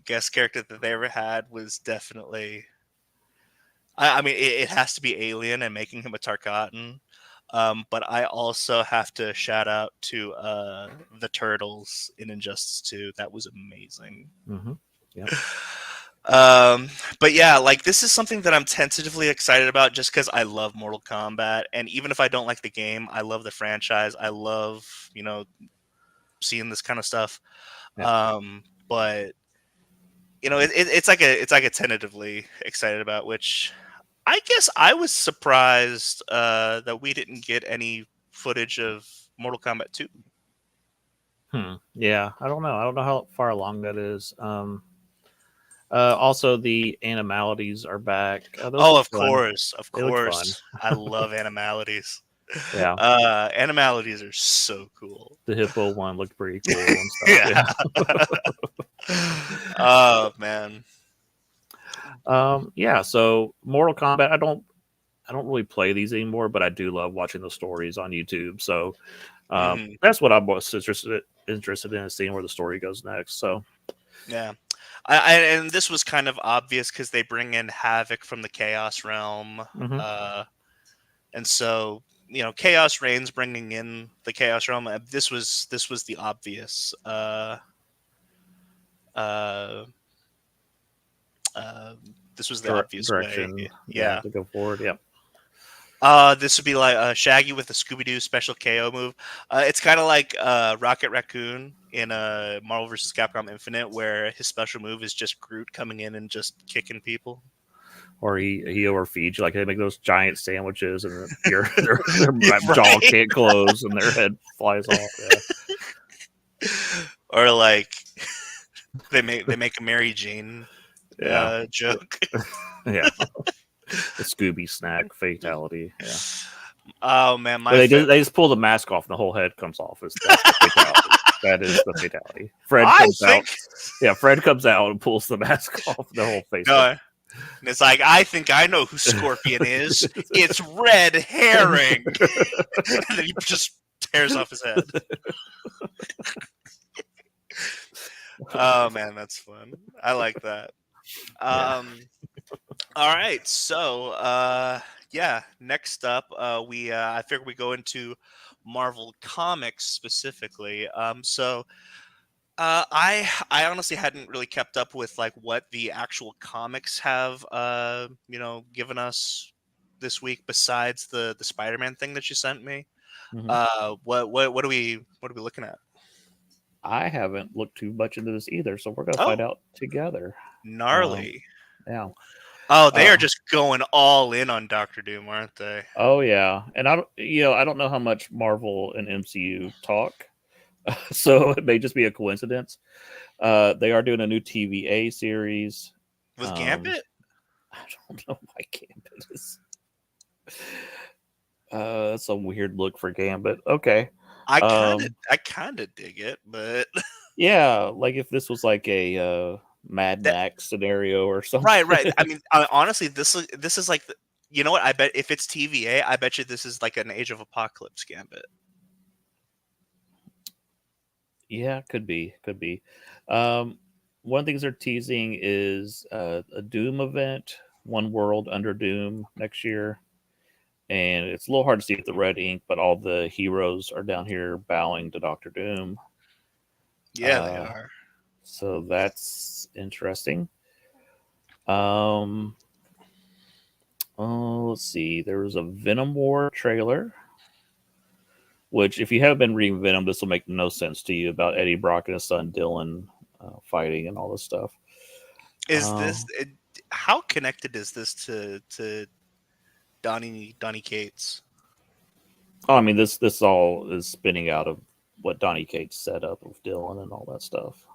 Speaker 2: guest character that they ever had was definitely. I mean, it has to be Alien and making him a Tarkatan. But I also have to shout out to the Turtles in Injustice 2. That was amazing.
Speaker 1: Mm-hmm. Yep.
Speaker 2: But yeah, like this is something that I'm tentatively excited about just because I love Mortal Kombat, and even if I don't like the game, I love the franchise. I love seeing this kind of stuff.
Speaker 1: Yeah.
Speaker 2: But it's like a tentatively excited about, which I guess I was surprised that we didn't get any footage of Mortal Kombat 2.
Speaker 1: Yeah, I don't know. I don't know how far along that is. Also, the animalities are back. Those
Speaker 2: Oh,
Speaker 1: look
Speaker 2: of
Speaker 1: fun.
Speaker 2: course,
Speaker 1: They look fun.
Speaker 2: I love animalities.
Speaker 1: Yeah.
Speaker 2: Animalities are so cool.
Speaker 1: The hippo one looked pretty cool and stuff.
Speaker 2: Yeah. Oh man.
Speaker 1: Yeah. So Mortal Kombat, I don't really play these anymore, but I do love watching the stories on YouTube. So that's what I'm most interested in, seeing where the story goes next. So
Speaker 2: yeah. And this was kind of obvious because they bring in Havoc from the Chaos Realm, and so Chaos Reigns bringing in the Chaos Realm. This was the obvious. This was the obvious
Speaker 1: direction.
Speaker 2: way.
Speaker 1: Yeah, to go forward. Yep.
Speaker 2: This would be like Shaggy with a Scooby-Doo special KO move. It's kind of like Rocket Raccoon in Marvel vs. Capcom Infinite, where his special move is just Groot coming in and just kicking people.
Speaker 1: Or he overfeeds you, like they make those giant sandwiches and their jaw can't close and their head flies off. Yeah.
Speaker 2: Or like they make a Mary Jane joke.
Speaker 1: Yeah. The Scooby snack fatality. Yeah.
Speaker 2: Oh man,
Speaker 1: they just pull the mask off and the whole head comes off. That's the fatality. That is the fatality. Fred comes out. Yeah, Fred comes out and pulls the mask off the whole face.
Speaker 2: No, and it's like, I think I know who Scorpion is. It's Red Herring. And then he just tears off his head. Oh man, that's fun. I like that. All right, so next up, I figured we go into Marvel Comics specifically. I honestly hadn't really kept up with like what the actual comics have given us this week besides the Spider-Man thing that you sent me. What are we looking at?
Speaker 1: I haven't looked too much into this either, so we're gonna find out together.
Speaker 2: Gnarly.
Speaker 1: Yeah.
Speaker 2: Oh, they are just going all in on Doctor Doom, aren't they?
Speaker 1: Oh yeah, and I don't know how much Marvel and MCU talk, so it may just be a coincidence. They are doing a new TVA series
Speaker 2: with Gambit.
Speaker 1: I don't know why Gambit is. That's a weird look for Gambit. Okay,
Speaker 2: I kind of dig it, but
Speaker 1: yeah, like if this was like a Mad Max scenario or something.
Speaker 2: Right. I mean, honestly, this is like, you know what? I bet if it's TVA, I bet you this is like an Age of Apocalypse Gambit.
Speaker 1: Yeah, could be. One of the things they're teasing is a Doom event, One World Under Doom next year. And it's a little hard to see with the red ink, but all the heroes are down here bowing to Doctor Doom.
Speaker 2: Yeah, they are.
Speaker 1: So that's interesting. Let's see. There was a Venom War trailer, which if you haven't been reading Venom, this will make no sense to you, about Eddie Brock and his son Dylan fighting and all this stuff.
Speaker 2: Is
Speaker 1: Um,
Speaker 2: this how connected is this to Donnie Cates?
Speaker 1: oh, I mean, this all is spinning out of what Donny Cates set up of Dylan and all that stuff,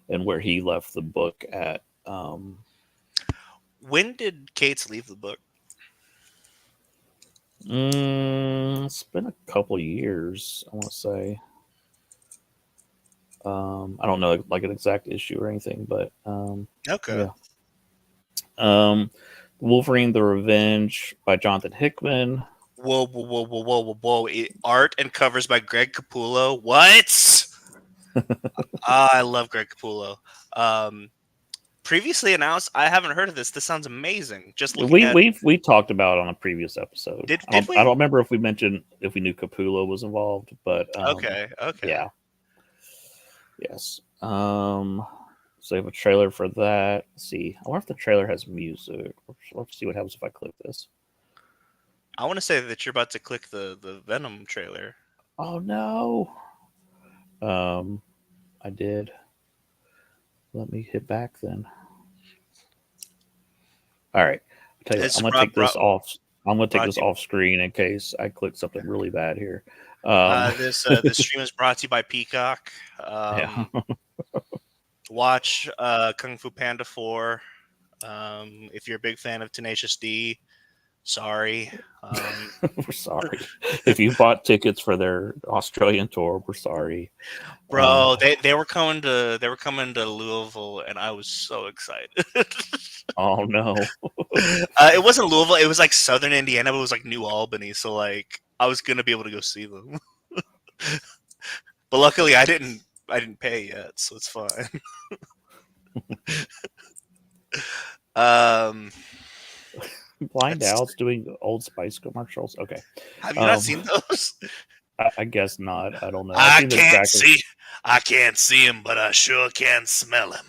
Speaker 1: and where he left the book at.
Speaker 2: When did Cates leave the book?
Speaker 1: It's been a couple years, I want to say. I don't know like an exact issue or anything, but
Speaker 2: Okay.
Speaker 1: yeah. Um, Wolverine: The Revenge by Jonathan Hickman.
Speaker 2: Whoa, whoa, whoa, whoa, whoa, whoa, whoa! Art and covers by Greg Capullo. What? I love Greg Capullo. Um, Previously announced. I haven't heard of this. This sounds amazing. Just looking at.
Speaker 1: We talked about it on a previous episode.
Speaker 2: Did
Speaker 1: I don't
Speaker 2: we?
Speaker 1: remember if we mentioned if we knew Capullo was involved, but
Speaker 2: Okay. Okay.
Speaker 1: yeah, yes. So we have a trailer for that. Let's see, I wonder if the trailer has music. Let's see what happens if I click this.
Speaker 2: I want to say that you're about to click the Venom trailer.
Speaker 1: Oh no. Um, I did. Let me hit back then. All right. I'll tell you what.
Speaker 2: It's
Speaker 1: I'm gonna
Speaker 2: brought,
Speaker 1: take
Speaker 2: brought,
Speaker 1: this off. I'm gonna take
Speaker 2: brought
Speaker 1: this
Speaker 2: to you.
Speaker 1: off screen in case I click something really bad here. Um,
Speaker 2: This stream is brought to you by Peacock.
Speaker 1: yeah.
Speaker 2: Watch Kung Fu Panda 4. If you're a big fan of Tenacious D, sorry.
Speaker 1: We're sorry. If you bought tickets for their Australian tour, we're sorry.
Speaker 2: Bro, they were coming to Louisville, and I was so excited.
Speaker 1: Oh no.
Speaker 2: It wasn't Louisville; it was like Southern Indiana, but it was like New Albany. So like, I was gonna be able to go see them, but luckily I didn't. I didn't pay yet, so it's fine. Um,
Speaker 1: Blind
Speaker 2: let's
Speaker 1: Al's doing Old Spice commercials. Okay.
Speaker 2: Have you not
Speaker 1: Um,
Speaker 2: seen those?
Speaker 1: I guess not. I don't know. I've
Speaker 2: I
Speaker 1: seen the
Speaker 2: can't
Speaker 1: tracking.
Speaker 2: see. I can't see him, but I sure can smell him.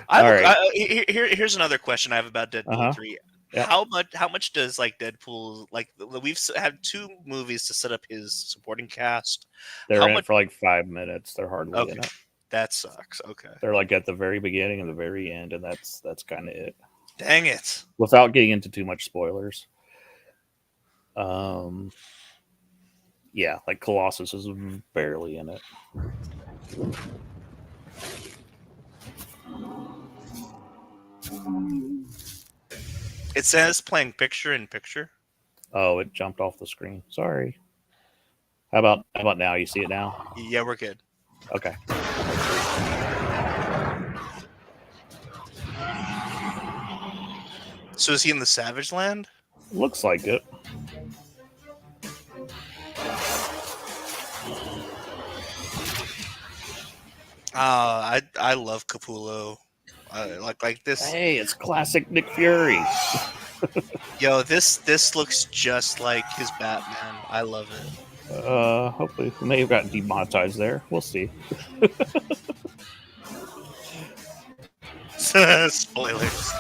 Speaker 2: I have
Speaker 1: All right.
Speaker 2: here's another question I have about
Speaker 1: Uh
Speaker 2: Deadpool
Speaker 1: huh.
Speaker 2: 3.
Speaker 1: Yep.
Speaker 2: How much does like Deadpool like we've had two movies to set up his supporting cast.
Speaker 1: They're
Speaker 2: How
Speaker 1: in it
Speaker 2: much?
Speaker 1: for like 5 minutes. They're hardly in
Speaker 2: Okay,
Speaker 1: it.
Speaker 2: that sucks. Okay,
Speaker 1: They're like at the very beginning and the very end, and that's kind of it.
Speaker 2: dang it.
Speaker 1: Without getting into too much spoilers. Um, yeah, like Colossus is barely in it.
Speaker 2: It says playing picture in picture.
Speaker 1: Oh, it jumped off the screen. Sorry. How about now? You see it now?
Speaker 2: Yeah, we're good.
Speaker 1: Okay.
Speaker 2: So is he in the Savage Land?
Speaker 1: Looks like it.
Speaker 2: I love Capullo. Like this.
Speaker 1: Hey, it's classic Nick Fury.
Speaker 2: Yo, this looks just like his Batman. I love it.
Speaker 1: Hopefully, we may have gotten demonetized there. We'll see.
Speaker 2: Spoilers.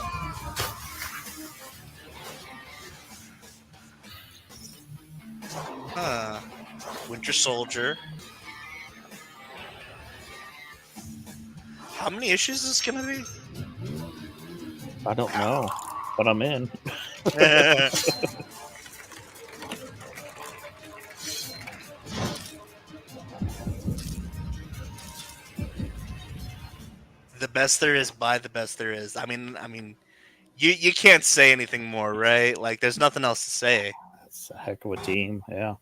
Speaker 2: Huh. Winter Soldier. How many issues is this gonna be?
Speaker 1: I don't know, but I'm in.
Speaker 2: The best there is by the best there is. I mean, you can't say anything more, right? Like, there's nothing else to say.
Speaker 1: That's a heck of a team. Yeah.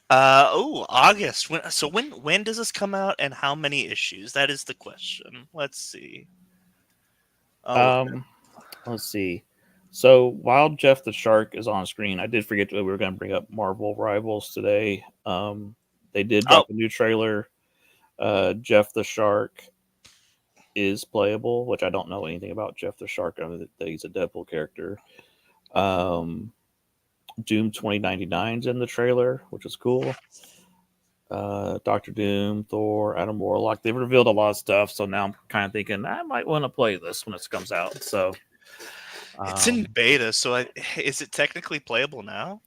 Speaker 2: August. When does this come out, and how many issues? That is the question. Let's see. Oh,
Speaker 1: Um, let's see. So while Jeff the Shark is on screen, I did forget that we were going to bring up Marvel Rivals today. They did
Speaker 2: oh,
Speaker 1: drop a new trailer. Jeff the Shark is playable, which I don't know anything about Jeff the Shark. I mean, that he's a Deadpool character. Um, Doom 2099 is in the trailer, which is cool. Doctor Doom, Thor, Adam Warlock. They've revealed a lot of stuff, so now I'm kind of thinking I might want to play this when it comes out. So
Speaker 2: it's in
Speaker 1: um,
Speaker 2: beta, so is it technically playable now?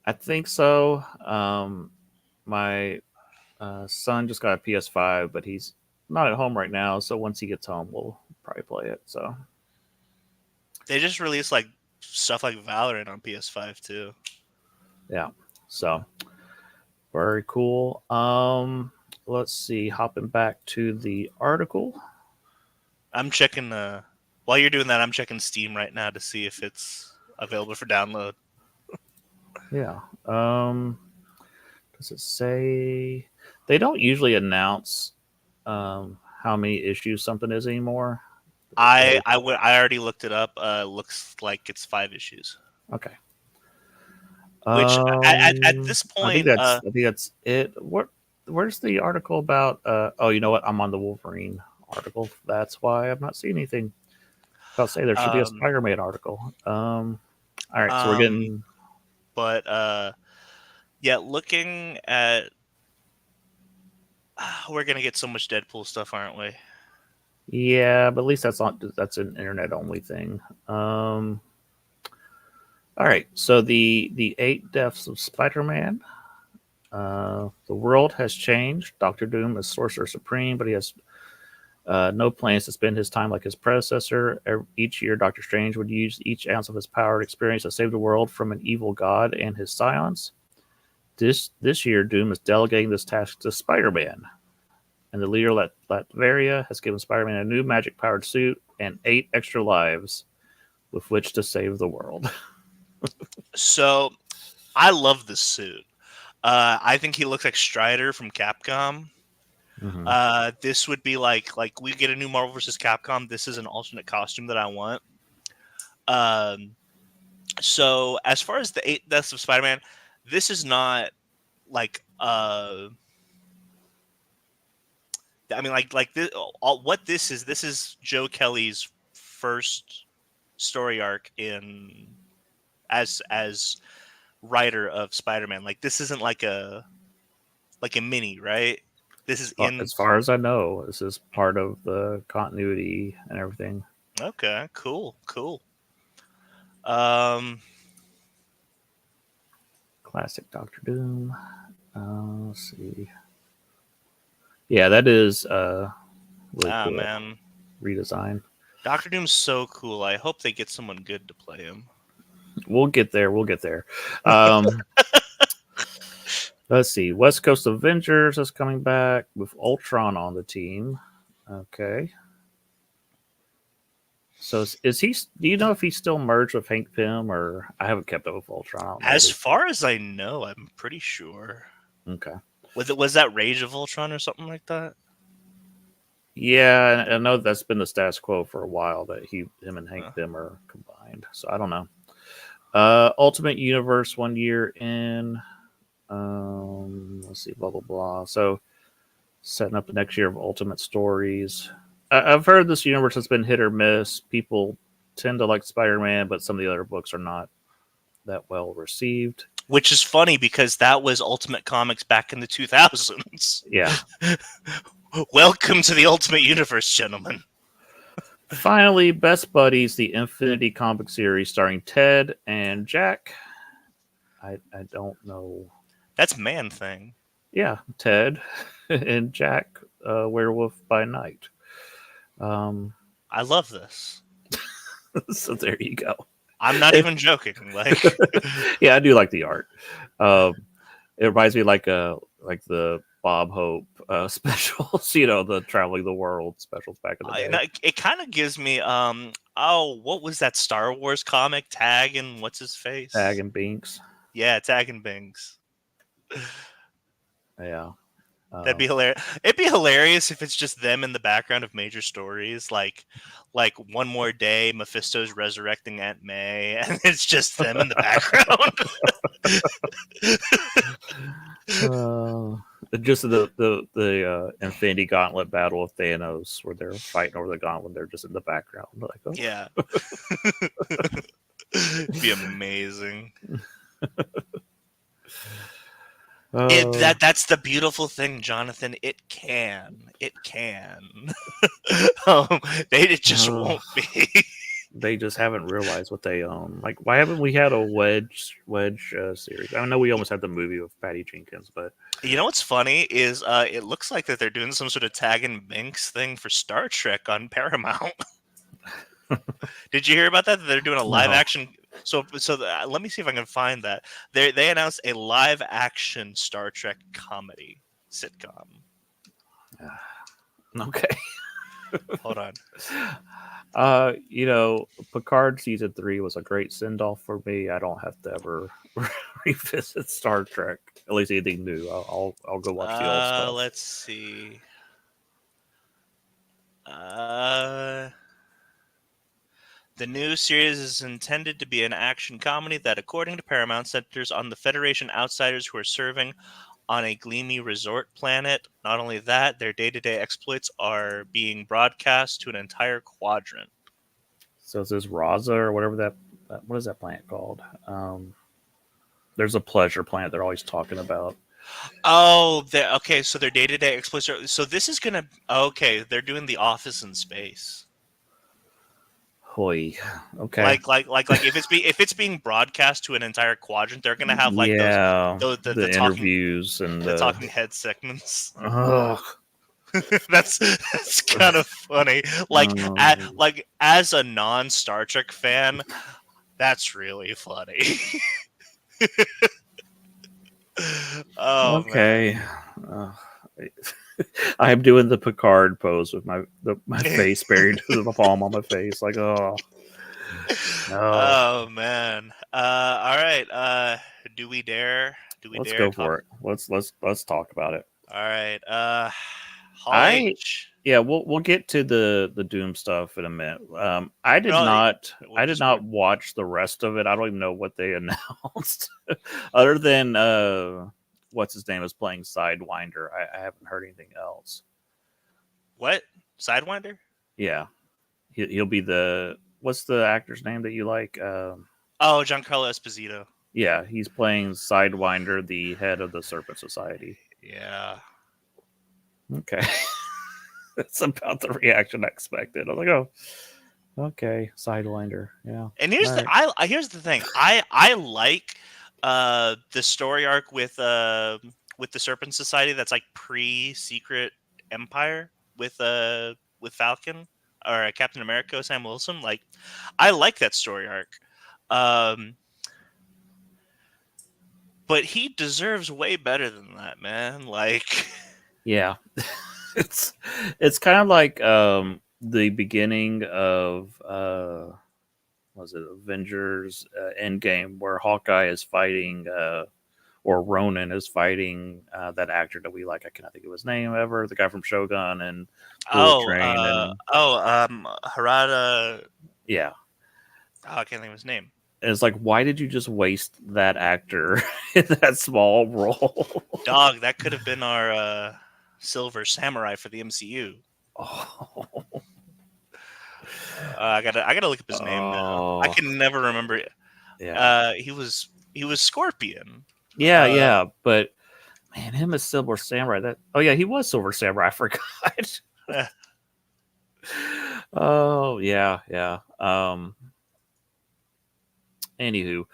Speaker 1: I think so. My Son just got a PS5, but he's not at home right now. So once he gets home, we'll probably play it. So
Speaker 2: They just released like stuff like Valorant on PS5 too.
Speaker 1: yeah, so very cool. Let's see. Hopping back to the article.
Speaker 2: I'm checking. While you're doing that, I'm checking Steam right now to see if it's available for download.
Speaker 1: Yeah. Does it say they don't usually announce how many issues something is anymore?
Speaker 2: I already looked it up. Looks like it's 5 issues.
Speaker 1: Okay.
Speaker 2: Which at this
Speaker 1: I think
Speaker 2: point,
Speaker 1: that's it. Where's the article about? Oh, you know what? I'm on the Wolverine article. That's why I'm not seeing anything. I'll say there should be a
Speaker 2: um,
Speaker 1: Spider-Man article. All right, so we're
Speaker 2: um,
Speaker 1: getting
Speaker 2: but yeah, looking at, we're gonna get so much Deadpool stuff, aren't we?
Speaker 1: yeah, but at least that's an internet only thing. All right, so the 8 deaths of Spider-Man. The world has changed. Doctor Doom is Sorcerer Supreme, but he has no plans to spend his time like his predecessor. Each year, Doctor Strange would use each ounce of his power and experience to save the world from an evil god and his silence. This year, Doom is delegating this task to Spider-Man, and the leader Latveria has given Spider-Man a new magic-powered suit and 8 extra lives with which to save the world.
Speaker 2: So I love this suit. I think he looks like Strider from Capcom.
Speaker 1: Mm-hmm.
Speaker 2: This would be like we get a new Marvel vs. Capcom. This is an alternate costume that I want. Um, so as far as the 8 deaths of Spider-Man, this is not like I mean like this. What this is? This is Joe Kelly's first story arc in as writer of Spider-Man. Like this isn't like a mini, right? This is in.
Speaker 1: As far as I know, this is part of the continuity and everything.
Speaker 2: Okay, cool. Um,
Speaker 1: Classic Doctor Doom. Let's see. Yeah, that is really cool
Speaker 2: man,
Speaker 1: redesign.
Speaker 2: Doctor Doom's so cool. I hope they get someone good to play him.
Speaker 1: We'll get there. Um, let's see. West Coast Avengers is coming back with Ultron on the team. Okay. So is he? Do you know if he's still merged with Hank Pym, or I haven't kept up with Ultron?
Speaker 2: As far as I know, I'm pretty sure.
Speaker 1: Okay.
Speaker 2: Was that Rage of Ultron or something like that?
Speaker 1: Yeah, I know that's been the status quo for a while that him and Hank Pym are combined. So I don't know. Ultimate Universe 1 year in. Let's see, blah blah blah. So setting up the next year of Ultimate Stories. I've heard this universe has been hit or miss. People tend to like Spider-Man, but some of the other books are not that well received.
Speaker 2: Which is funny because that was Ultimate Comics back in the 2000s.
Speaker 1: Yeah.
Speaker 2: Welcome to the Ultimate Universe, gentlemen.
Speaker 1: Finally, Best Buddies, the Infinity comic series starring Ted and Jack. I don't know.
Speaker 2: That's Man-Thing.
Speaker 1: Yeah, Ted and Jack, Werewolf by Night.
Speaker 2: I love this.
Speaker 1: So there you go.
Speaker 2: I'm not even joking. Like,
Speaker 1: yeah, I do like the art. It reminds me like the Bob Hope specials, the traveling the world specials back in the day.
Speaker 2: It kind of gives me what was that Star Wars comic? Tag and what's his face?
Speaker 1: Tag and Binks.
Speaker 2: Yeah, Tag and Binks.
Speaker 1: Yeah.
Speaker 2: That'd be hilarious. It'd be hilarious if it's just them in the background of major stories, like One More Day, Mephisto's resurrecting Aunt May, and it's just them in the background.
Speaker 1: Just the Infinity Gauntlet battle with Thanos, where they're fighting over the gauntlet, they're just in the background. Like, oh.
Speaker 2: Yeah, it'd be amazing. That's the beautiful thing, Jonathan. It can. It just won't be.
Speaker 1: they just haven't realized what they own. Like, why haven't we had a Wedge series? I know we almost had the movie with Patty Jenkins, but
Speaker 2: You know what's funny is it looks like that they're doing some sort of Tag and Binks thing for Star Trek on Paramount. Did you hear about that? That they're doing a live
Speaker 1: no.
Speaker 2: action. Let me see if I can find that. They announced a live action Star Trek comedy sitcom.
Speaker 1: Okay.
Speaker 2: Hold on.
Speaker 1: Picard season 3 was a great send off for me. I don't have to ever revisit Star Trek, at least anything new. I'll go watch the old stuff.
Speaker 2: Let's see. The new series is intended to be an action comedy that, according to Paramount, centers on the Federation outsiders who are serving on a gleamy resort planet. Not only that, their day-to-day exploits are being broadcast to an entire quadrant.
Speaker 1: So is this Raza or whatever what is that planet called? There's a pleasure planet they're always talking about.
Speaker 2: Oh, okay. So their day-to-day exploits are. So this is gonna. Okay, they're doing The Office in space.
Speaker 1: Hoy. Okay.
Speaker 2: Like if it's being broadcast to an entire quadrant, they're gonna have like
Speaker 1: the
Speaker 2: talking
Speaker 1: interviews and
Speaker 2: the talking head segments.
Speaker 1: Ugh.
Speaker 2: that's kind of funny. Like as a non-Star Trek fan, that's really funny. Oh,
Speaker 1: okay. I'm doing the Picard pose with my face buried in the palm on my face, like oh no.
Speaker 2: Oh man. All right. Do we dare?
Speaker 1: Let's go for it. Let's talk about it.
Speaker 2: All right. Hall H.
Speaker 1: Yeah, we'll get to the Doom stuff in a minute. I did not watch the rest of it. I don't even know what they announced, other than what's his name is playing Sidewinder. I haven't heard anything else.
Speaker 2: What? Sidewinder?
Speaker 1: Yeah, he'll be what's the actor's name that you like?
Speaker 2: Giancarlo Esposito.
Speaker 1: Yeah, he's playing Sidewinder, the head of the Serpent Society.
Speaker 2: Yeah.
Speaker 1: Okay. That's about the reaction I expected. I was like, oh, okay, Sidewinder. Yeah.
Speaker 2: And here's here's the thing. I like the story arc with the Serpent Society that's like pre-Secret Empire with Falcon or Captain America, Sam Wilson. Like, I like that story arc. But he deserves way better than that, man. Like,
Speaker 1: yeah. It's kind of like the beginning of was it Avengers Endgame, where Hawkeye is fighting or Ronan is fighting that actor that we like. I cannot think of his name ever. The guy from Shogun and
Speaker 2: Harada.
Speaker 1: Yeah.
Speaker 2: I can't think of his name.
Speaker 1: And it's like, why did you just waste that actor in that small role?
Speaker 2: Dog, that could have been our Silver Samurai for the MCU.
Speaker 1: Oh.
Speaker 2: I gotta look up his name now. I can never remember it.
Speaker 1: Yeah.
Speaker 2: He was Scorpion.
Speaker 1: Yeah, but man, him as Silver Samurai. He was Silver Samurai. I forgot. Oh yeah. Anywho,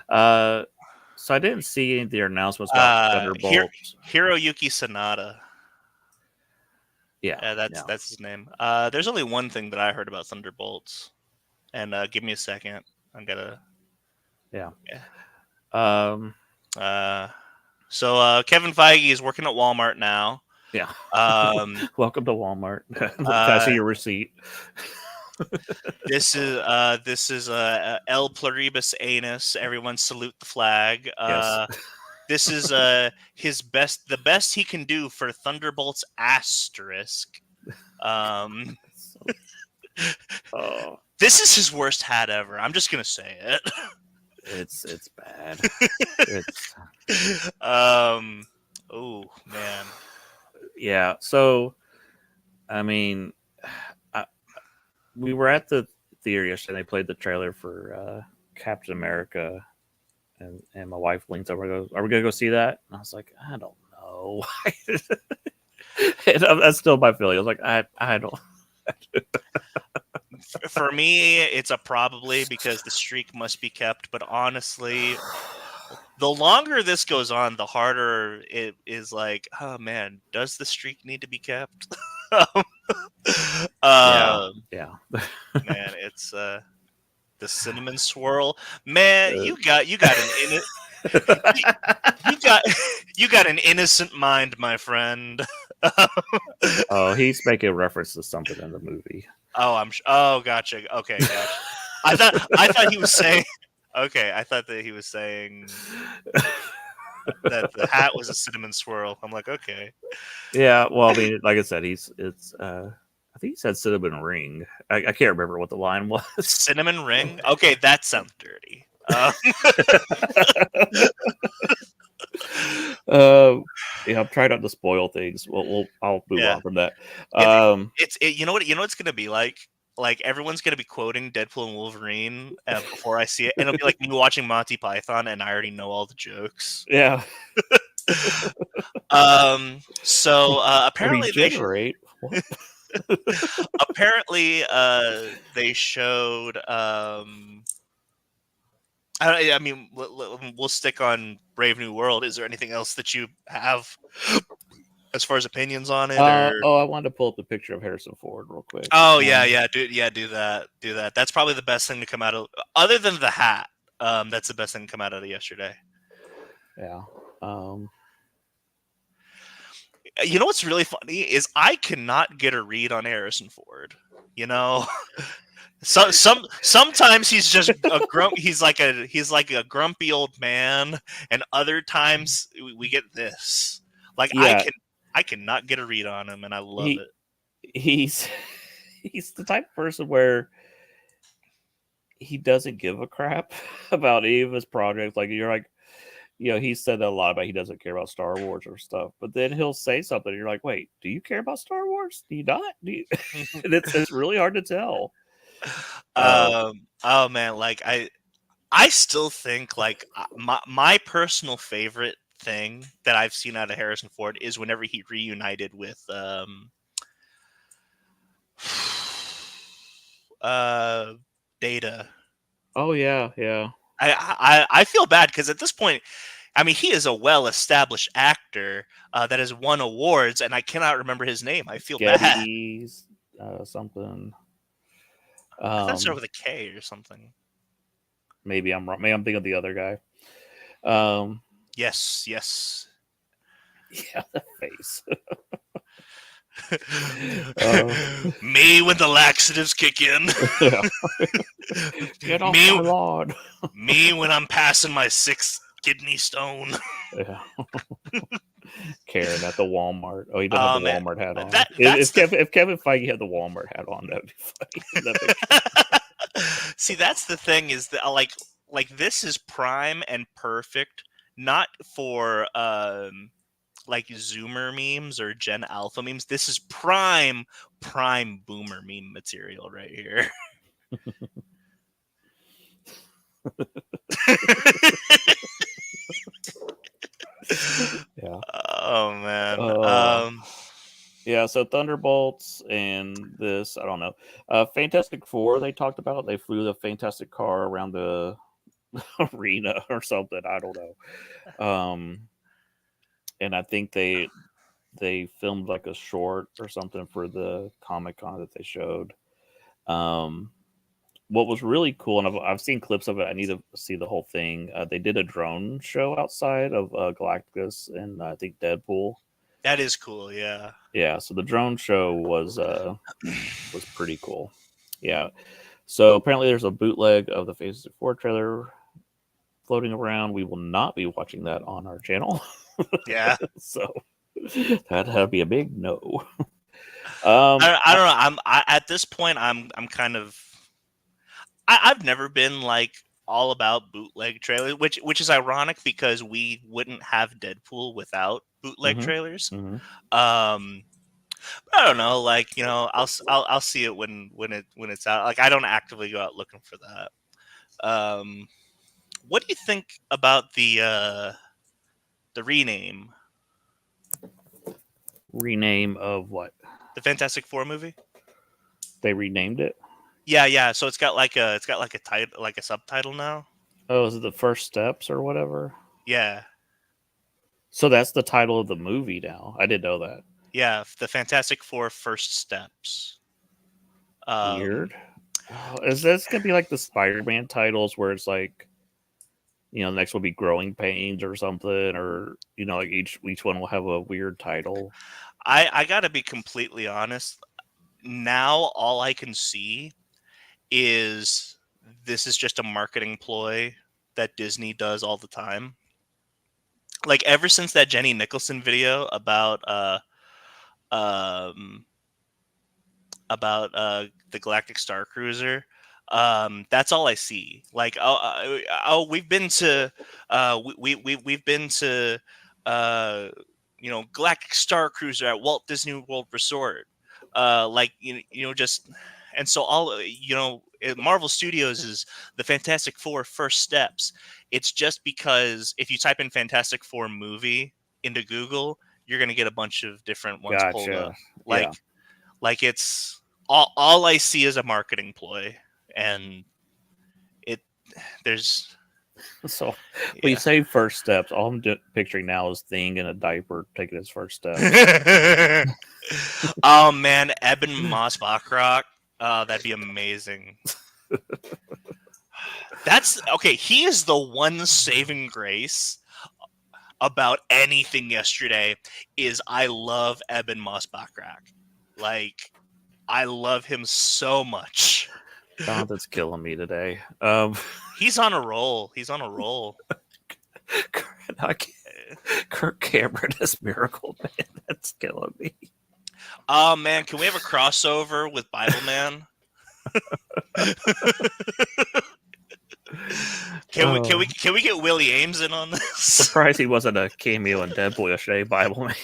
Speaker 1: so I didn't see any of the announcements about Thunderbolts.
Speaker 2: Hiroyuki Sanada.
Speaker 1: Yeah,
Speaker 2: that's his name. There's only one thing that I heard about Thunderbolts, and give me a second. I'm gonna.
Speaker 1: Yeah.
Speaker 2: So Kevin Feige is working at Walmart now.
Speaker 1: Yeah. Welcome to Walmart. Can I see your receipt?
Speaker 2: This is El Pluribus Anus. Everyone salute the flag.
Speaker 1: Yes.
Speaker 2: This is the best he can do for Thunderbolts asterisk. This is his worst hat ever. I'm just gonna say it.
Speaker 1: It's bad.
Speaker 2: Oh man.
Speaker 1: Yeah. So, I mean, we were at the theater yesterday. They played the trailer for Captain America, and my wife leans over and goes, "Are we gonna go see that?" And I was like, "I don't know." And that's still my feeling. I was like, I don't.
Speaker 2: For me, it's a probably because the streak must be kept. But honestly, the longer this goes on, the harder it is. Like, oh man, does the streak need to be kept?
Speaker 1: Yeah,
Speaker 2: um,
Speaker 1: yeah.
Speaker 2: man, it's the cinnamon swirl. Man, you got you, you got you got an innocent mind, my friend.
Speaker 1: Oh, he's making reference to something in the movie.
Speaker 2: Oh, gotcha. Okay, gotcha. I thought he was saying. Okay, I thought that he was saying that the hat was a cinnamon swirl. I'm like, okay.
Speaker 1: Yeah, well, I mean, like I said, I think he said cinnamon ring. I can't remember what the line was.
Speaker 2: Cinnamon ring? Okay, that sounds dirty.
Speaker 1: uh, yeah, I'm trying not to spoil things. I'll move
Speaker 2: Yeah.
Speaker 1: on from that.
Speaker 2: You know what it's gonna be like? Like everyone's gonna be quoting Deadpool and Wolverine before I see it, and it'll be like me watching Monty Python, and I already know all the jokes.
Speaker 1: Yeah,
Speaker 2: So apparently
Speaker 1: regenerate. What?
Speaker 2: they showed. I mean, we'll stick on Brave New World. Is there anything else that you have as far as opinions on it, or?
Speaker 1: Oh, I wanted to pull up the picture of Harrison Ford real quick.
Speaker 2: Oh yeah, do that. That's probably the best thing to come out of, other than the hat. That's the best thing to come out of yesterday.
Speaker 1: Yeah.
Speaker 2: You know what's really funny is I cannot get a read on Harrison Ford. You know, sometimes he's just a grump. He's like a grumpy old man, and other times we get this. Like
Speaker 1: Yeah.
Speaker 2: I cannot get a read on him, and I love it.
Speaker 1: He's the type of person where he doesn't give a crap about any of his projects. Like you're like, he said that a lot about he doesn't care about Star Wars or stuff. But then he'll say something, and you're like, wait, do you care about Star Wars? Do you not? Do you? And it's really hard to tell.
Speaker 2: Oh man, like I still think like my personal favorite thing that I've seen out of Harrison Ford is whenever he reunited with Data.
Speaker 1: Oh yeah, yeah.
Speaker 2: I feel bad because at this point, I mean, he is a well-established actor that has won awards, and I cannot remember his name. I feel bad.
Speaker 1: Getty's something.
Speaker 2: I thought it started with a K or something.
Speaker 1: Maybe I'm wrong. Maybe I'm thinking of the other guy.
Speaker 2: Yes.
Speaker 1: Yeah, the face.
Speaker 2: Me when the laxatives kick in.
Speaker 1: Get off my lawn.
Speaker 2: Me when I'm passing my 6th kidney stone.
Speaker 1: Yeah. Karen at the Walmart. Oh, he doesn't have the Walmart hat on. If Kevin Feige had the Walmart hat on, that'd be funny.
Speaker 2: See, that's the thing is that like this is prime and perfect, not for like Zoomer memes or Gen Alpha memes. This is prime boomer meme material right here.
Speaker 1: Yeah.
Speaker 2: Oh man.
Speaker 1: Yeah, so Thunderbolts and this, I don't know. Fantastic Four, they talked about. They flew the Fantastic car around the arena or something. I don't know. And I think they filmed like a short or something for the Comic-Con that they showed. What was really cool, and I've seen clips of it. I need to see the whole thing. They did a drone show outside of Galactus and I think Deadpool.
Speaker 2: That is cool, yeah.
Speaker 1: Yeah, so the drone show was pretty cool. Yeah. So apparently there's a bootleg of the Fantastic Four trailer floating around. We will not be watching that on our channel.
Speaker 2: Yeah.
Speaker 1: So that'd be a big no.
Speaker 2: I don't know. At this point I'm kind of I've never been like all about bootleg trailers, which is ironic because we wouldn't have Deadpool without bootleg trailers.
Speaker 1: Mm-hmm.
Speaker 2: I don't know, like I'll see it when it's out. Like I don't actively go out looking for that. What do you think about the rename?
Speaker 1: Rename of what?
Speaker 2: The Fantastic Four movie?
Speaker 1: They renamed it?
Speaker 2: Yeah. So it's got like a title, like a subtitle now.
Speaker 1: Oh, is it the first steps or whatever?
Speaker 2: Yeah,
Speaker 1: So that's the title of the movie now. I didn't know that.
Speaker 2: yeah. The Fantastic Four First Steps. Um,
Speaker 1: Weird. Oh, is this gonna be like the Spider-Man titles where it's like, next will be Growing Pains or something, or like each one will have a weird title.
Speaker 2: I gotta be completely honest. Now all I can see is this is just a marketing ploy that Disney does all the time. Like ever since that Jenny Nicholson video um about the Galactic Star Cruiser, that's all I see. Like we've been to we've been to uh Galactic Star Cruiser at Walt Disney World Resort, like just, and so all Marvel Studios is the Fantastic Four First Steps. It's just because if you type in Fantastic Four movie into Google, you're gonna get a bunch of different ones pulled up.
Speaker 1: Gotcha. Yeah.
Speaker 2: Like it's all I see is a marketing ploy, and it there's
Speaker 1: So when you
Speaker 2: yeah.
Speaker 1: say first steps, all I'm picturing now is Thing in a diaper taking his first steps.
Speaker 2: Oh man, Eben Moss Bachrach, that'd be amazing. That's okay. He is the one saving grace about anything yesterday. Is I love Eben Moss Bachrach. Like I love him so much.
Speaker 1: Jonathan's killing me today.
Speaker 2: He's on a roll. He's on a roll.
Speaker 1: I can't- Kirk Cameron as Miracle Man. That's killing me.
Speaker 2: Oh man, can we have a crossover with Bible Man? Can we get Willie Ames in on this?
Speaker 1: Surprised he wasn't a cameo in Deadpool yesterday. Bible Man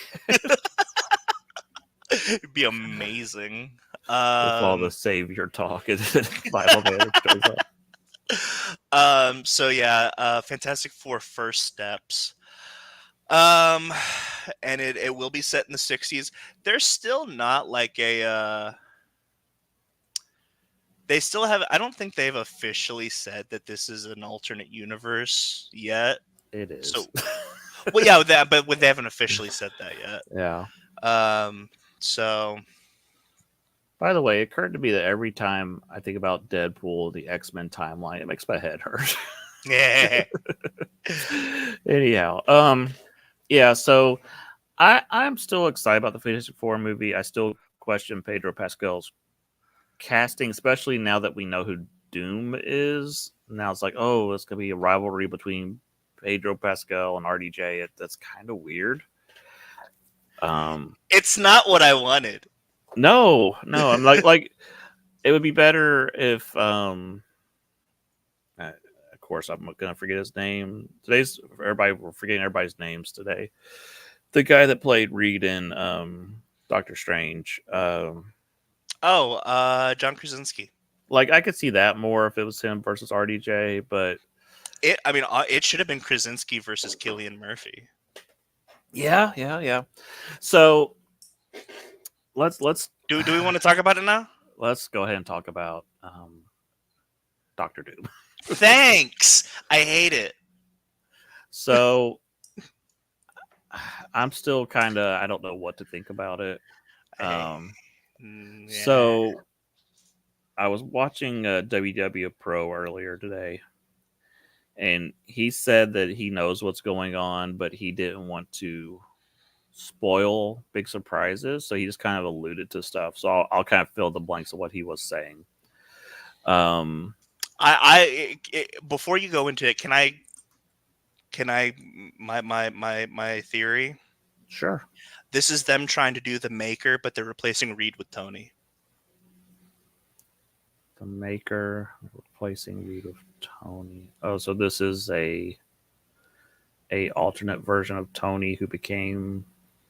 Speaker 2: It'd be amazing.
Speaker 1: with all the Savior talk and Bible Man shows up.
Speaker 2: So yeah, Fantastic Four First Steps. And it will be set in the 60s. There's still not like a they still have, I don't think they've officially said that this is an alternate universe yet.
Speaker 1: It is.
Speaker 2: So well yeah, but they haven't officially said that yet.
Speaker 1: Yeah.
Speaker 2: So
Speaker 1: By the way, it occurred to me that every time I think about Deadpool, the X-Men timeline, it makes my head hurt.
Speaker 2: yeah.
Speaker 1: Anyhow, yeah, so I'm still excited about the Fantastic Four movie. I still question Pedro Pascal's casting, especially now that we know who Doom is. Now it's like, oh, it's gonna be a rivalry between Pedro Pascal and RDJ. That's kind of weird.
Speaker 2: It's not what I wanted.
Speaker 1: No, I'm like it would be better if of course I'm gonna forget his name. We're forgetting everybody's names today. The guy that played Reed in Doctor Strange.
Speaker 2: John Krasinski.
Speaker 1: Like I could see that more if it was him versus RDJ, but
Speaker 2: it should have been Krasinski versus Cillian Murphy.
Speaker 1: Yeah. So let's
Speaker 2: do we want to talk about it now?
Speaker 1: Let's go ahead and talk about Doctor Doom.
Speaker 2: Thanks. I hate it.
Speaker 1: So I'm still kind of, I don't know what to think about it.
Speaker 2: Yeah.
Speaker 1: So I was watching WW Pro earlier today, and he said that he knows what's going on, but he didn't want to spoil big surprises, so he just kind of alluded to stuff. So I'll kind of fill the blanks of what he was saying.
Speaker 2: Before you go into it, can I my theory?
Speaker 1: Sure.
Speaker 2: This is them trying to do the Maker, but they're replacing Reed with Tony.
Speaker 1: The Maker replacing Reed with Tony. Oh, so this is a alternate version of Tony who became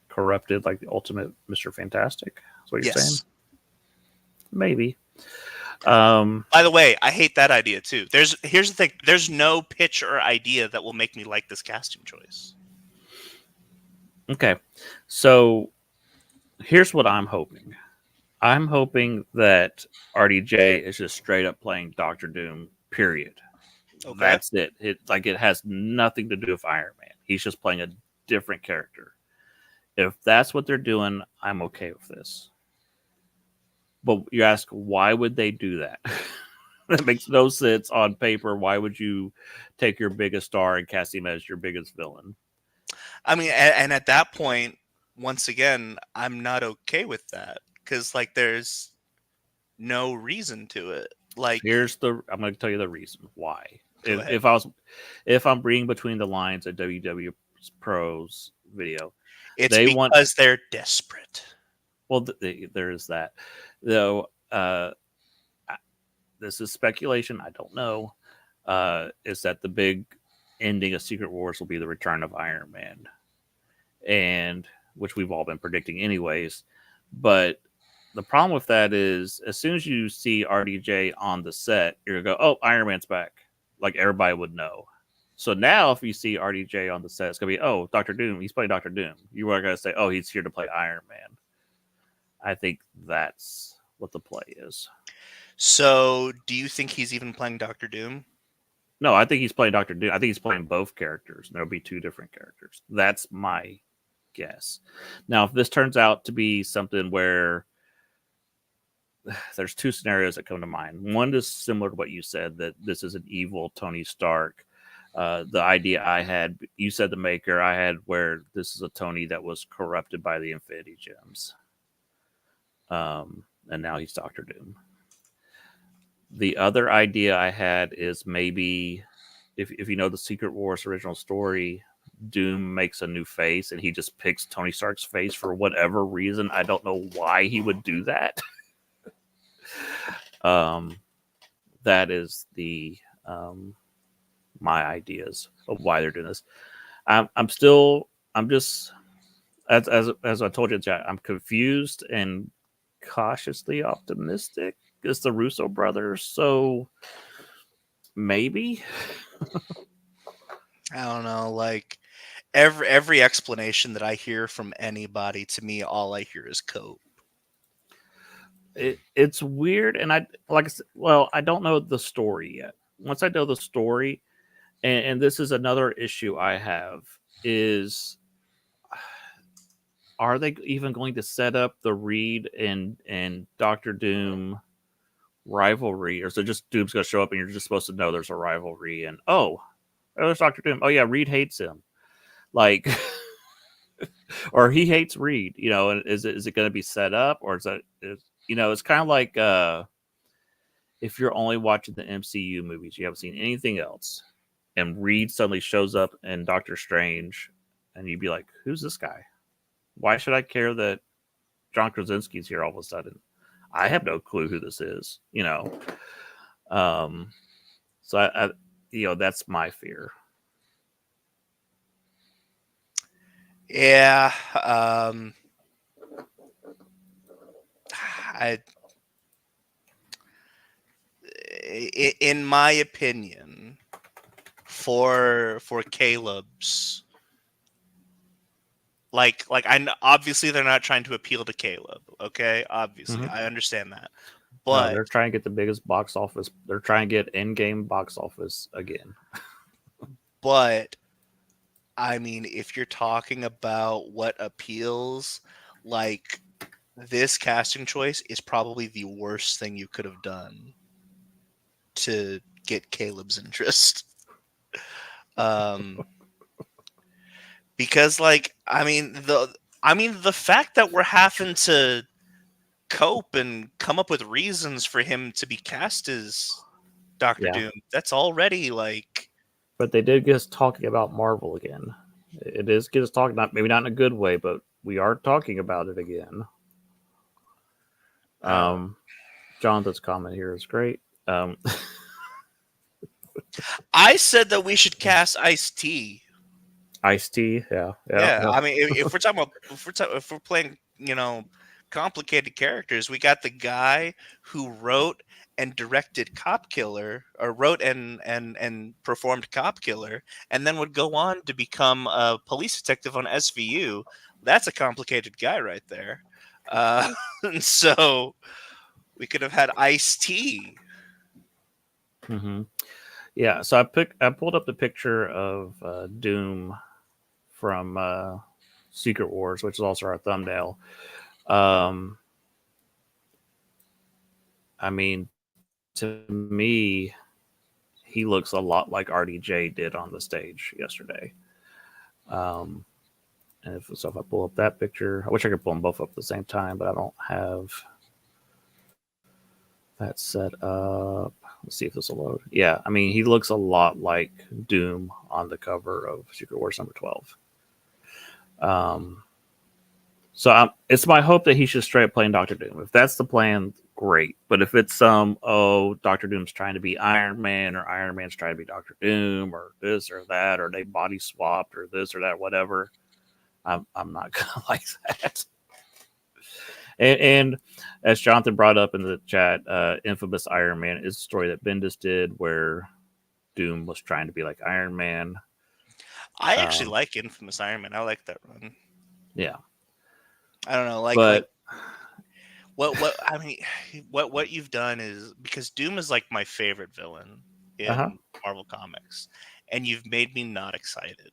Speaker 1: corrupted, like the ultimate Mr. Fantastic. That's what you're saying? Maybe.
Speaker 2: By the way, I hate that idea too. Here's the thing. There's no pitch or idea that will make me like this casting choice.
Speaker 1: Okay. So here's what I'm hoping. I'm hoping that RDJ is just straight up playing Doctor Doom. Period.
Speaker 2: Okay.
Speaker 1: That's it. It has nothing to do with Iron Man. He's just playing a different character. If that's what they're doing, I'm okay with this. But you ask, why would they do that? That makes no sense on paper. Why would you take your biggest star and cast him as your biggest villain?
Speaker 2: I mean, and at that point, once again, I'm not okay with that because like there's no reason to it. Like,
Speaker 1: I'm going to tell you the reason why.
Speaker 2: go
Speaker 1: If,
Speaker 2: ahead.
Speaker 1: if I was, if I'm reading between the lines of WW Pros video,
Speaker 2: It's
Speaker 1: they want
Speaker 2: because they're desperate.
Speaker 1: well, there is that though. This is speculation. I don't know. Is that the big ending of Secret Wars will be the return of Iron Man, and which we've all been predicting anyways. But the problem with that is, as soon as you see RDJ on the set, you're gonna go, "Oh, Iron Man's back!" Like everybody would know. So now, if you see RDJ on the set, it's gonna be, "Oh, Doctor Doom. He's playing Doctor Doom." You are gonna say, "Oh, he's here to play Iron Man." I think that's what the play is.
Speaker 2: So, do you think he's even playing Doctor Doom?
Speaker 1: No, I think he's playing Doctor Doom. I think he's playing both characters. There'll be two different characters. That's my guess. Now, if this turns out to be something where there's two scenarios that come to mind. One is similar to what you said, that this is an evil Tony Stark. The idea I had, you said the maker, I had where this is a Tony that was corrupted by the Infinity Gems. And now he's Doctor Doom. The other idea I had is maybe if you know the Secret Wars original story, Doom makes a new face and he just picks Tony Stark's face for whatever reason. I don't know why he would do that. um, that is the my ideas of why they're doing this. I'm just as I told you, Jack, I'm confused and cautiously optimistic. It's the Russo brothers, so maybe.
Speaker 2: I don't know. Like every explanation that I hear from anybody, to me, all I hear is cope.
Speaker 1: It's weird, and I like I said, well, I don't know the story yet. Once I know the story, and this is another issue I have, is are they even going to set up the Reed and Doctor Doom rivalry, or is it just Doom's going to show up and you're just supposed to know there's a rivalry? And there's Doctor Doom. Oh yeah, Reed hates him. Like, or he hates Reed. And is it going to be set up, or it's kind of like if you're only watching the MCU movies, you haven't seen anything else, and Reed suddenly shows up in Doctor Strange, and you'd be like, "Who's this guy? Why should I care that John Krasinski's here all of a sudden? I have no clue who this is." Um, so that's my fear.
Speaker 2: Yeah. I, in my opinion, for Caleb's, obviously they're not trying to appeal to Caleb. Okay, obviously
Speaker 1: Mm-hmm.
Speaker 2: I understand that,
Speaker 1: No,
Speaker 2: but
Speaker 1: they're trying to get the biggest box office. They're trying to get in-game box office again.
Speaker 2: but I mean, if you're talking about what appeals, like this casting choice is probably the worst thing you could have done to get Caleb's interest. Um, because the fact that we're having to cope and come up with reasons for him to be cast as Doctor
Speaker 1: Yeah,
Speaker 2: Doom, that's already like,
Speaker 1: but they did get us talking about Marvel again. It is get us talking, maybe not in a good way, but we are talking about it again.
Speaker 2: uh,
Speaker 1: Um, Jonathan's comment here is great.
Speaker 2: I said that we should cast Ice-T.
Speaker 1: Ice T, yeah, yeah,
Speaker 2: Yeah,
Speaker 1: yeah.
Speaker 2: I mean, if we're talking about if we're playing, complicated characters, we got the guy who wrote and directed Cop Killer, or wrote and performed Cop Killer, and then would go on to become a police detective on SVU. That's a complicated guy right there. Uh, and so we could have had iced tea.
Speaker 1: Hmm. Yeah, so I pulled up the picture of Doom from Secret Wars, which is also our thumbnail. Um, I mean, to me, he looks a lot like RDJ did on the stage yesterday. Um, and if I pull up that picture, I wish I could pull them both up at the same time, but I don't have that set up. Let's see if this will load. Yeah, I mean, he looks a lot like Doom on the cover of Secret Wars number 12. Um, it's my hope that he's just straight up playing Doctor Doom. If that's the plan, great. But if it's Doctor Doom's trying to be Iron Man, or Iron Man's trying to be Doctor Doom, or this or that, or they body swapped, or this or that, whatever, I'm not gonna like that. And as Jonathan brought up in the chat, Infamous Iron Man is a story that Bendis did where Doom was trying to be like Iron Man.
Speaker 2: I actually
Speaker 1: Um,
Speaker 2: like Infamous Iron Man. I like that run.
Speaker 1: yeah,
Speaker 2: I don't know, like
Speaker 1: but
Speaker 2: what I mean, what you've done is, because Doom is like my favorite villain
Speaker 1: uh-huh.
Speaker 2: in Marvel Comics, and you've made me not excited.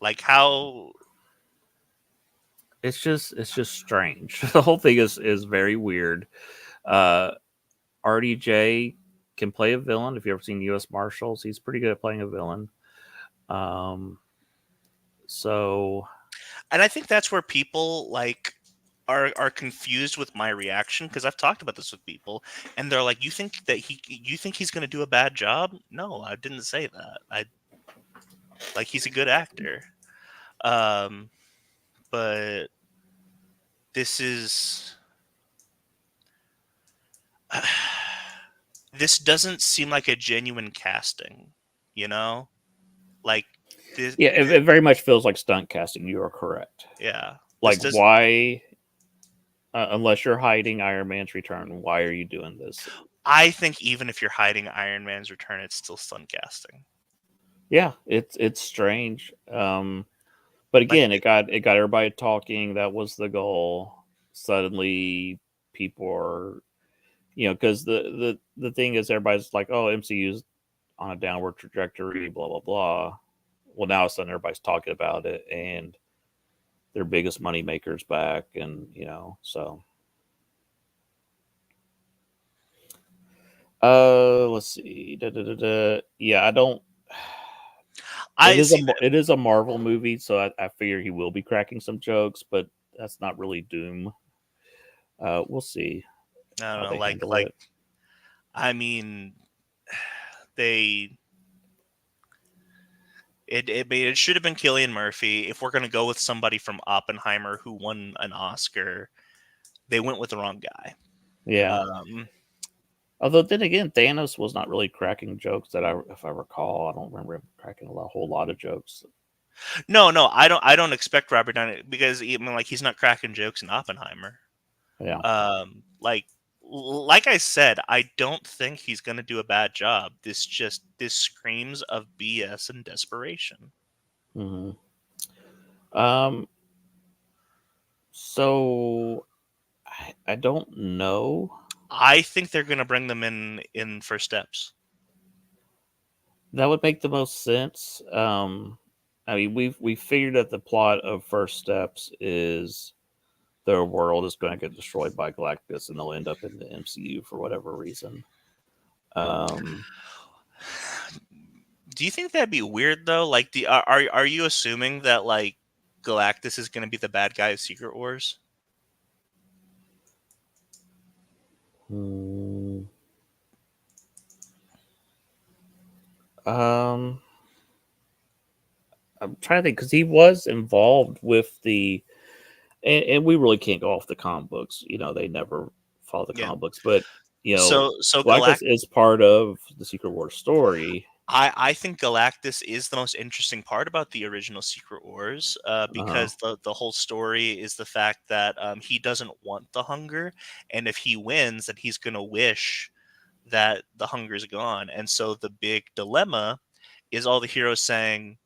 Speaker 2: Like how
Speaker 1: It's just strange. The whole thing is very weird. Uh, RDJ can play a villain. If you've ever seen U.S. Marshals, he's pretty good at playing a villain. Um, so
Speaker 2: And I think that's where people like are confused with my reaction, because I've talked about this with people and they're like, you think he's going to do a bad job? No, I didn't say that. I like, he's a good actor. Um but this is this doesn't seem like a genuine casting, you know? Like this,
Speaker 1: yeah, it very much feels like stunt casting. You are correct.
Speaker 2: yeah. This
Speaker 1: Like,
Speaker 2: doesn't
Speaker 1: why? Unless you're hiding Iron Man's return, why are you doing this?
Speaker 2: I think even if you're hiding Iron Man's return, it's still stunt casting.
Speaker 1: Yeah, it's strange. But
Speaker 2: Like,
Speaker 1: again, it got everybody talking. That was the goal. Suddenly, people are, because the thing is, everybody's like, oh, MCU's on a downward trajectory, blah blah blah. Well, now all of a sudden everybody's talking about it, and their biggest money makers back, and so. Let's see. Da, da, da, da. Yeah, I don't. It
Speaker 2: I
Speaker 1: is a
Speaker 2: see that.
Speaker 1: it is a Marvel movie, so I figure he will be cracking some jokes, but that's not really Doom. We'll see
Speaker 2: I don't
Speaker 1: how
Speaker 2: know,
Speaker 1: they handle
Speaker 2: like
Speaker 1: it.
Speaker 2: I mean, they it should have been Cillian Murphy. If we're gonna go with somebody from Oppenheimer who won an Oscar, they went with the wrong guy.
Speaker 1: Yeah.
Speaker 2: Um,
Speaker 1: Although then again, Thanos was not really cracking jokes if I recall, I don't remember him cracking whole lot of jokes.
Speaker 2: no, I don't expect Robert Downey, because I mean, like, he's not cracking jokes in Oppenheimer.
Speaker 1: Yeah.
Speaker 2: Like like I said, I don't think he's gonna do a bad job. This screams of BS and desperation.
Speaker 1: Hmm. Um. So I don't know.
Speaker 2: I think they're gonna bring them in First Steps.
Speaker 1: That would make the most sense. I mean, we figured that the plot of First Steps is their world is going to get destroyed by Galactus, and they'll end up in the MCU for whatever reason. Um,
Speaker 2: Do you think that'd be weird though? Like, are you assuming that like Galactus is going to be the bad guy of Secret Wars?
Speaker 1: hmm, um, I'm trying to think because he was involved with and we really can't go off the comic books. They never follow the
Speaker 2: Yeah.
Speaker 1: comic books, but
Speaker 2: So
Speaker 1: Galactus is part of the Secret War story.
Speaker 2: I think Galactus is the most interesting part about the original Secret Wars,
Speaker 1: Uh,
Speaker 2: because the whole story is the fact that he doesn't want the hunger, and if he wins, then he's gonna wish that the hunger's gone. And so the big dilemma is all the heroes saying,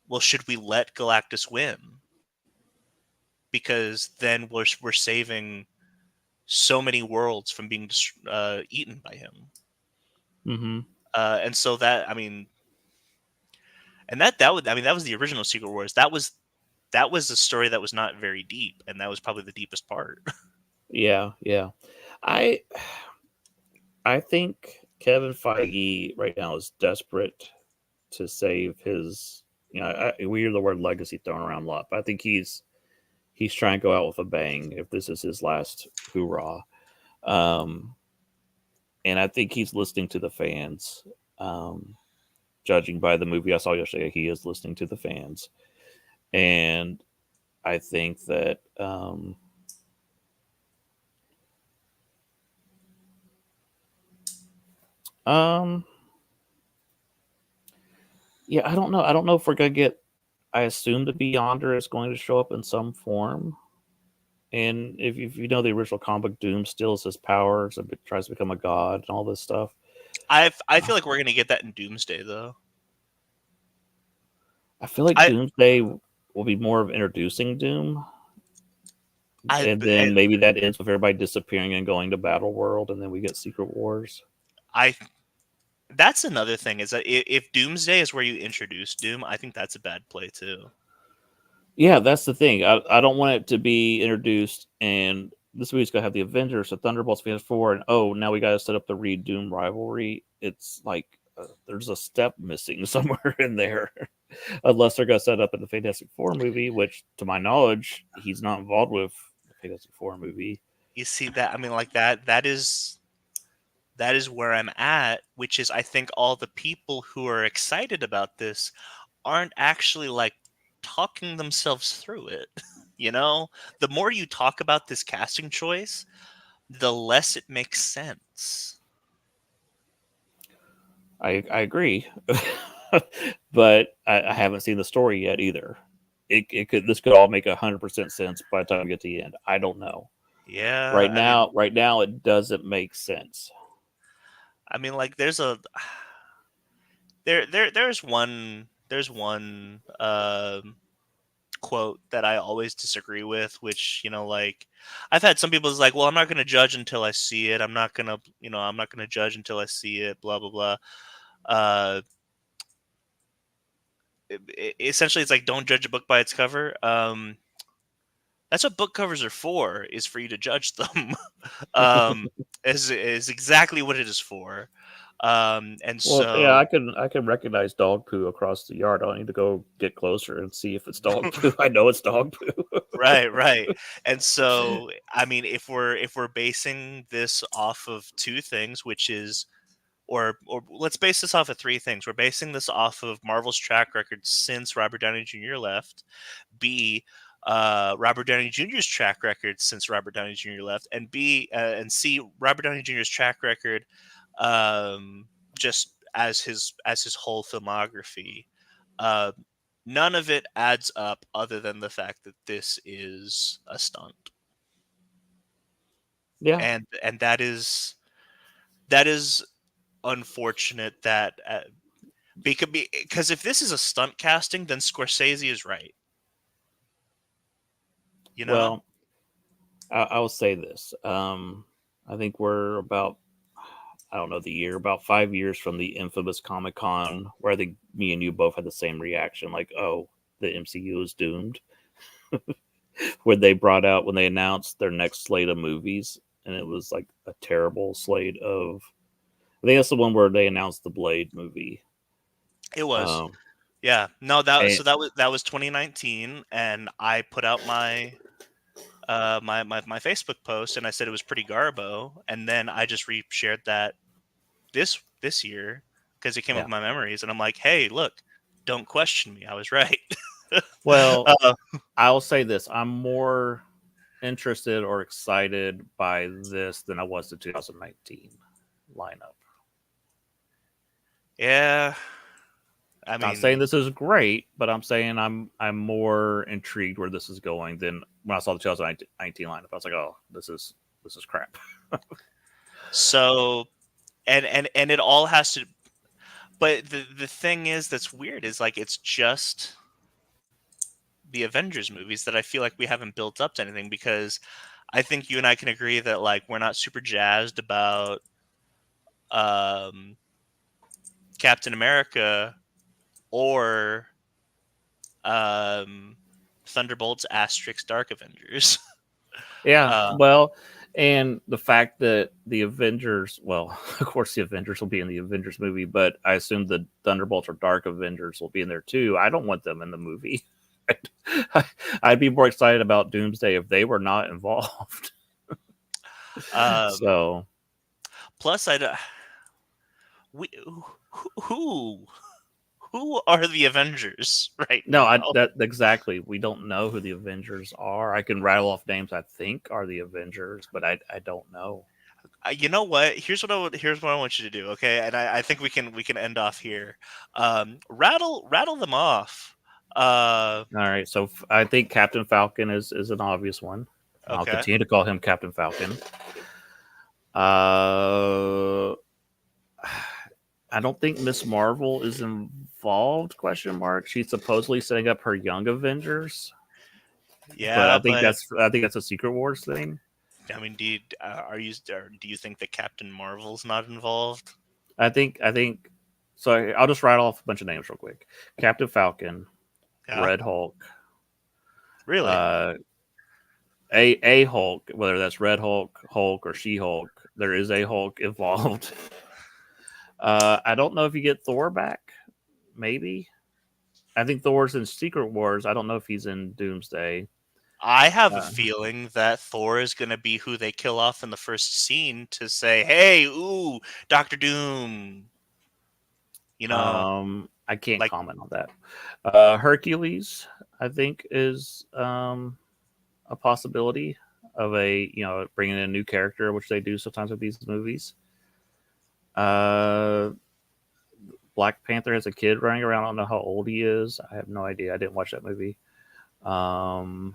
Speaker 2: "Well, should we let Galactus win?" because then we're saving so many worlds from being eaten by him.
Speaker 1: Mm-hmm.
Speaker 2: And so that, I mean, and that would, I mean, that was the original Secret Wars. That was a story that was not very deep, and that was probably the deepest part.
Speaker 1: Yeah, yeah. I I think Kevin Feige right now is desperate to save his. We hear the word legacy thrown around a lot, but I think he's trying to go out with a bang if this is his last hoorah. Um, and I think he's listening to the fans. Um, Judging by the movie I saw yesterday, he is listening to the fans, and I think that um, yeah, I don't know. I don't know if we're gonna get. I assume the Beyonder is going to show up in some form. And if you know the original comic, Doom steals his powers and tries to become a god and all this stuff.
Speaker 2: I feel like we're gonna get that in Doomsday, though.
Speaker 1: I feel like
Speaker 2: I
Speaker 1: Doomsday will be more of introducing Doom,
Speaker 2: I
Speaker 1: and then maybe that ends with everybody disappearing and going to Battle World, and then we get Secret Wars.
Speaker 2: I That's another thing, is that if Doomsday is where you introduce Doom, I think that's a bad play too.
Speaker 1: Yeah, that's the thing. I don't want it to be introduced and this movie's gonna have the Avengers, the Thunderbolts, Fantastic Four, and oh, now we got to set up the Reed Doom rivalry. It's like there's a step missing somewhere in there, unless they're gonna set up in the Fantastic Four movie, which, to my knowledge, he's not involved with the Fantastic Four movie.
Speaker 2: You see that? I mean, like that is where I'm at, which is, I think all the people who are excited about this aren't actually like talking themselves through it. You know, the more you talk about this casting choice, the less it makes sense.
Speaker 1: I agree, but I haven't seen the story yet either. This could all make 100% sense by the time we get to the end. I don't know.
Speaker 2: Yeah,
Speaker 1: Right now, it doesn't make sense.
Speaker 2: I mean, like there's one quote that I always disagree with, which, like, I've had some people is like, well, I'm not going to judge until I see it. I'm not going to judge until I see it, blah, blah, blah. Uh, Essentially, it's like, don't judge a book by its cover. That's what book covers are for, is for you to judge them. um, is exactly what it is for. And
Speaker 1: Well, yeah,
Speaker 2: so,
Speaker 1: I can recognize dog poo across the yard. I don't need to go get closer and see if it's dog poo. I know it's dog poo.
Speaker 2: right, right. And so, I mean, if we're basing this off of two things, which is, or let's base this off of three things. We're basing this off of Marvel's track record since Robert Downey Jr. left. B, Robert Downey Jr.'s track record since Robert Downey Jr. left, and and C, Robert Downey Jr.'s track record, just as his whole filmography. Uh, None of it adds up, other than the fact that this is a stunt,
Speaker 1: Yeah,
Speaker 2: and that is unfortunate. That because if this is a stunt casting, then Scorsese is right. You know?
Speaker 1: well, I will say this. I think we're about, I don't know the year, about 5 years from the infamous Comic Con, where I think me and you both had the same reaction, like, oh, the MCU is doomed. When they announced their next slate of movies, and it was like a terrible slate of. I think that's the one where they announced the Blade movie.
Speaker 2: It was.
Speaker 1: Um,
Speaker 2: Yeah. No, that
Speaker 1: and
Speaker 2: so that was 2019, and I put out my Facebook post, and I said it was pretty garbo, and then I just re-shared that this year because it came up
Speaker 1: yeah,
Speaker 2: in my memories, and I'm like, hey, look, don't question me, I was right.
Speaker 1: well,
Speaker 2: uh,
Speaker 1: I'll say this: I'm more interested or excited by this than I was the 2019 lineup.
Speaker 2: yeah, I
Speaker 1: Not saying
Speaker 2: mean,
Speaker 1: this is great, but I'm saying I'm more intrigued where this is going than when I saw the 2019 lineup. I was like, oh, this is crap.
Speaker 2: so, and it all has to, but the thing is that's weird is, like, it's just the Avengers movies that I feel like we haven't built up to anything, because I think you and I can agree that like we're not super jazzed about um, Captain America or um, Thunderbolts asterisk Dark Avengers.
Speaker 1: Yeah,
Speaker 2: uh,
Speaker 1: well, and the fact that the Avengers, well, of course the Avengers will be in the Avengers movie, but I assume the Thunderbolts or Dark Avengers will be in there too. I don't want them in the movie. I'd be more excited about Doomsday if they were not involved.
Speaker 2: um,
Speaker 1: So
Speaker 2: plus, we who who are the Avengers right
Speaker 1: no,
Speaker 2: now?
Speaker 1: that exactly. We don't know who the Avengers are. I can rattle off names I think are the Avengers, but I don't know.
Speaker 2: You know what? Here's what I want you to do. Okay, and I think we can end off here. Rattle them off. Uh,
Speaker 1: All right, so I think Captain Falcon is an obvious one. I'll
Speaker 2: okay.
Speaker 1: continue to call him Captain Falcon. Uh, I don't think Miss Marvel is involved? Question mark. She's supposedly setting up her Young Avengers, but
Speaker 2: Yeah, but
Speaker 1: I think that's a Secret Wars thing.
Speaker 2: I mean, do you think that Captain Marvel's not involved?
Speaker 1: I think. So I'll just rattle off a bunch of names real quick. Captain Falcon,
Speaker 2: Yeah,
Speaker 1: Red Hulk,
Speaker 2: really?
Speaker 1: uh, a Hulk, whether that's Red Hulk, Hulk, or She Hulk. There is a Hulk involved. I don't know if you get Thor back. Maybe. I think Thor's in Secret Wars. I don't know if he's in Doomsday.
Speaker 2: I have a
Speaker 1: Uh,
Speaker 2: feeling that Thor is going to be who they kill off in the first scene to say, "Hey, ooh, Doctor Doom." You know,
Speaker 1: I can't
Speaker 2: like
Speaker 1: comment on that. Hercules, I think, is a possibility of bringing in a new character, which they do sometimes with these movies. Uh, Black Panther has a kid running around. I don't know how old he is. I have no idea. I didn't watch that movie. Um,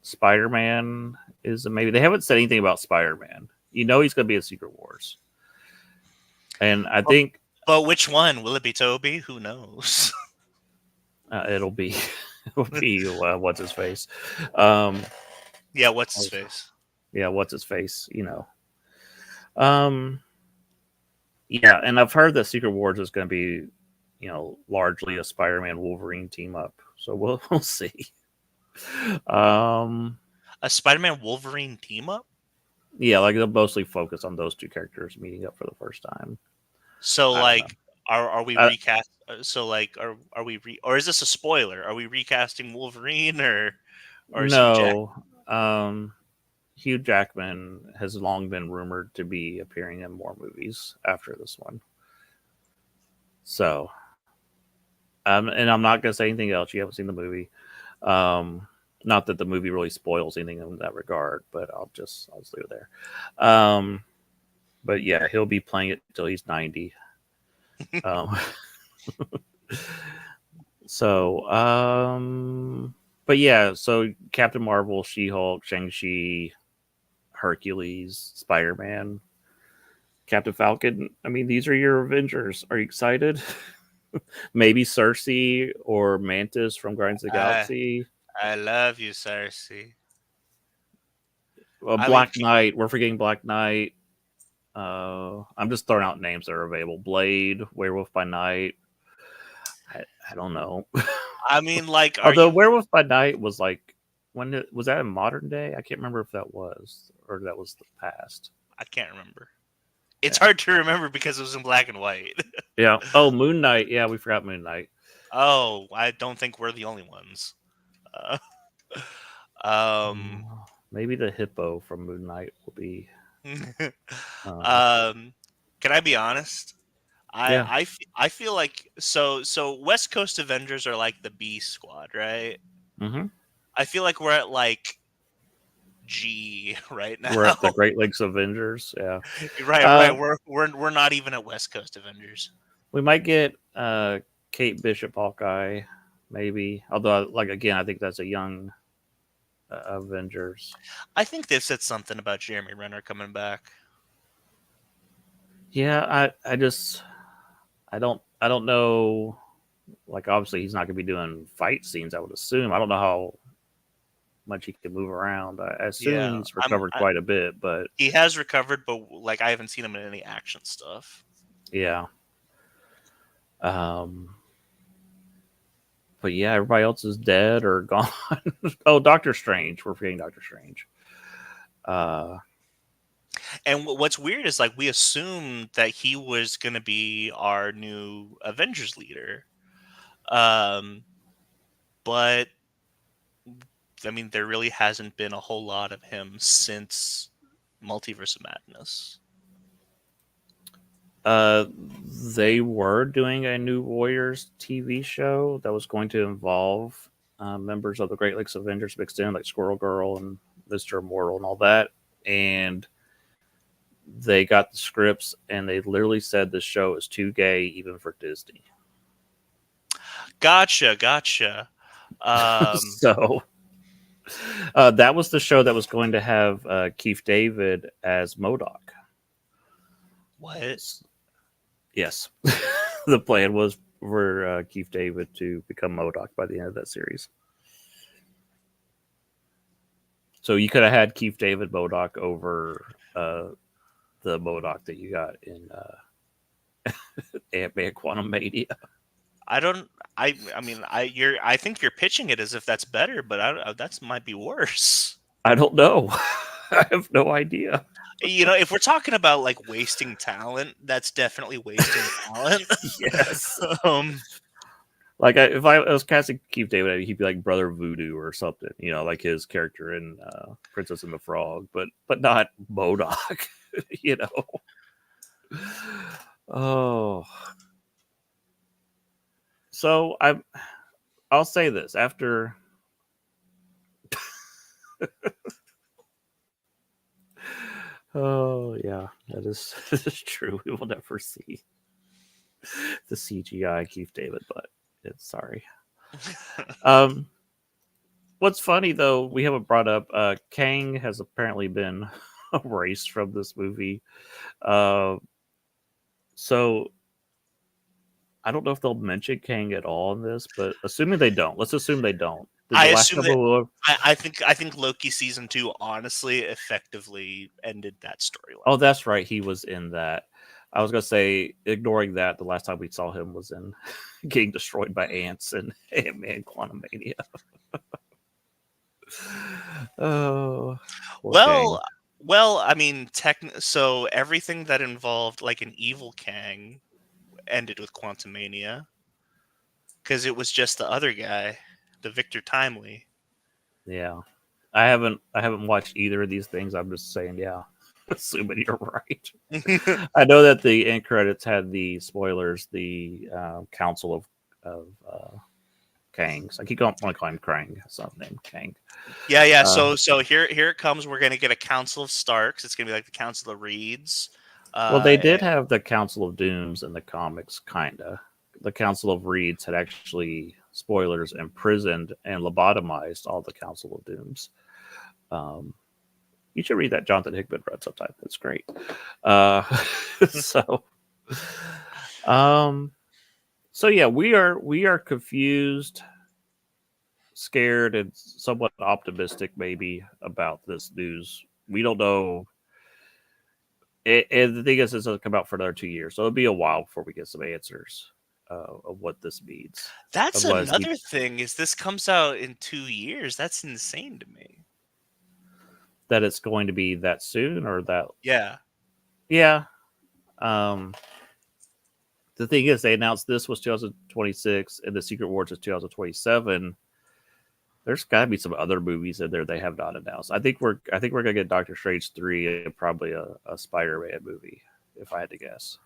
Speaker 1: Spider Man is maybe. They haven't said anything about Spider Man. You know he's going to be in Secret Wars, and I
Speaker 2: but,
Speaker 1: think
Speaker 2: but which one? Will it be Toby? Who knows?
Speaker 1: it'll be it'll be what's his face. Um,
Speaker 2: Yeah, what's his face?
Speaker 1: yeah, what's his face? Um, yeah, and I've heard that Secret Wars is going to be, largely a Spider-Man Wolverine team up. So we'll see. Um,
Speaker 2: A Spider-Man Wolverine team up?
Speaker 1: yeah, like they'll mostly focus on those two characters meeting up for the first time.
Speaker 2: So
Speaker 1: I don't know.
Speaker 2: like are we
Speaker 1: I,
Speaker 2: recast so like are we or is this a spoiler? Are we recasting Wolverine or is Hugh Jack?
Speaker 1: no, Hugh Jackman has long been rumored to be appearing in more movies after this one. So, and I'm not going to say anything else. You haven't seen the movie. Um, Not that the movie really spoils anything in that regard, but I'll just leave it there. But yeah, he'll be playing it until he's 90. Um, so, but yeah, so Captain Marvel, She Hulk, Shang Chi, Hercules, Spider Man, Captain Falcon. I mean, these are your Avengers. Are you excited? Maybe Cersei or Mantis from Guardians of the
Speaker 2: I
Speaker 1: Galaxy.
Speaker 2: I love you, Cersei. I mean,
Speaker 1: Black Knight. We're forgetting Black Knight. I'm just throwing out names that are available. Blade, Werewolf by Night. I don't know.
Speaker 2: like, are
Speaker 1: Although
Speaker 2: you?
Speaker 1: Werewolf by Night was like was that in modern day? I can't remember if that was or that was the past.
Speaker 2: I can't remember. It's
Speaker 1: Yeah.
Speaker 2: hard to remember because it was in black and white.
Speaker 1: Yeah. Oh, Moon Knight. Yeah, we forgot Moon Knight.
Speaker 2: Oh, I don't think we're the only ones. Uh, um,
Speaker 1: Maybe the hippo from Moon Knight will be. Uh,
Speaker 2: um, can I be honest?
Speaker 1: yeah.
Speaker 2: I feel like so West Coast Avengers are like the B squad, right?
Speaker 1: hmm
Speaker 2: I feel like we're at like G right
Speaker 1: We're
Speaker 2: now.
Speaker 1: at the Great Lakes Avengers. Yeah.
Speaker 2: Right.
Speaker 1: Uh,
Speaker 2: We're not even at West Coast Avengers.
Speaker 1: we might get Kate Bishop Hawkeye, maybe. Although, like again, I think that's a young Avengers.
Speaker 2: I think they've said something about Jeremy Renner coming back.
Speaker 1: Yeah, I just I don't know. Like obviously he's not going to be doing fight scenes. I would assume. I don't know how much he can move around. I assume
Speaker 2: Yeah,
Speaker 1: he's recovered quite a bit, but
Speaker 2: he has recovered, but like I haven't seen him in any action stuff.
Speaker 1: yeah. Um, but yeah, everybody else is dead or gone. Oh, Doctor Strange. We're forgetting Doctor Strange. Uh,
Speaker 2: And what's weird is like we assumed that he was going to be our new Avengers leader. Um, but I mean, there really hasn't been a whole lot of him since Multiverse of Madness.
Speaker 1: uh, they were doing a new Warriors TV show that was going to involve members of the Great Lakes Avengers mixed in, like Squirrel Girl and Mister Immortal and all that. And they got the scripts, and they literally said the show is too gay even for Disney.
Speaker 2: Gotcha. Um,
Speaker 1: So that was the show that was going to have Keith David as MODOK.
Speaker 2: what?
Speaker 1: Yes, the plan was for Keith David to become MODOK by the end of that series. So you could have had Keith David MODOK over the MODOK that you got in Ant-Man Quantumania.
Speaker 2: I don't. I mean, I think you're pitching it as if that's better, but that's might be worse.
Speaker 1: I don't know. I have no idea.
Speaker 2: You know, if we're talking about like wasting talent, that's definitely wasting talent.
Speaker 1: Yes.
Speaker 2: um,
Speaker 1: Like if I was casting Keith David, he'd be like Brother Voodoo or something, you know, like his character in Princess and the Frog, but not MODOK, you know. Oh, so I'll say this after. Oh yeah, that is that is true. We will never see the CGI Keith David, but it's sorry. Um, what's funny though, we haven't brought up Kang has apparently been erased from this movie. Uh, so I don't know if they'll mention Kang at all in this, but assuming they don't, let's assume they don't. Did
Speaker 2: I
Speaker 1: the last
Speaker 2: assume that.
Speaker 1: couple
Speaker 2: I think Loki season 2 honestly effectively ended that storyline.
Speaker 1: Oh, that's right. He was in that. I was gonna say, ignoring that, the last time we saw him was in getting destroyed by ants and Ant-Man Quantumania. Oh, poor Kang.
Speaker 2: Well, I mean, so everything that involved like an evil Kang ended with Quantumania because it was just the other guy, the Victor Timely.
Speaker 1: Yeah, I haven't watched either of these things. I'm just saying, yeah, assuming you're right. I know that the end credits had the spoilers, the Council of Kangs. I keep on calling him Krang. That's not his name, Kang.
Speaker 2: Yeah. So here it comes. We're gonna get a Council of Starks. It's gonna be like the Council of Reeds.
Speaker 1: Well, they did have the Council of Dooms in the comics, kinda. The Council of Reeds had actually, spoilers, imprisoned and lobotomized all the Council of Dooms. You should read that. Jonathan Hickman read sometime. It's great. So, so yeah, we are confused, scared, and somewhat optimistic maybe about this news. We don't know. And the thing is, it doesn't come out for another 2 years, so it'll be a while before we get some answers of what this means.
Speaker 2: That's
Speaker 1: Otherwise,
Speaker 2: another thing. Is this comes out in 2 years? That's insane to me.
Speaker 1: that it's going to be that soon, or that
Speaker 2: Yeah.
Speaker 1: yeah. The thing is, they announced this was 2026, and the Secret Wars is 2027. There's got to be some other movies in there they have not announced. I think we're gonna get Doctor Strange 3 and probably a Spider-Man movie, if I had to guess.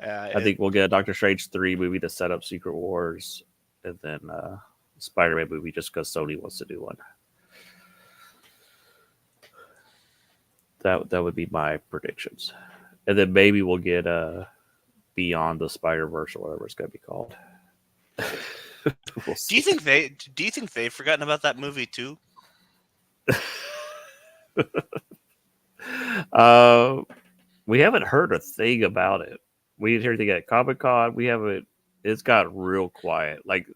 Speaker 1: I think we'll get a Doctor Strange 3 movie to set up Secret Wars, and then Spider-Man movie just because Sony wants to do one. That would be my predictions, and then maybe we'll get Beyond the Spider-Verse or whatever it's gonna be called. We'll
Speaker 2: Do you think they've forgotten about that movie too?
Speaker 1: We haven't heard a thing about it. We didn't hear anything at Comic-Con. We haven't it's got real quiet. Like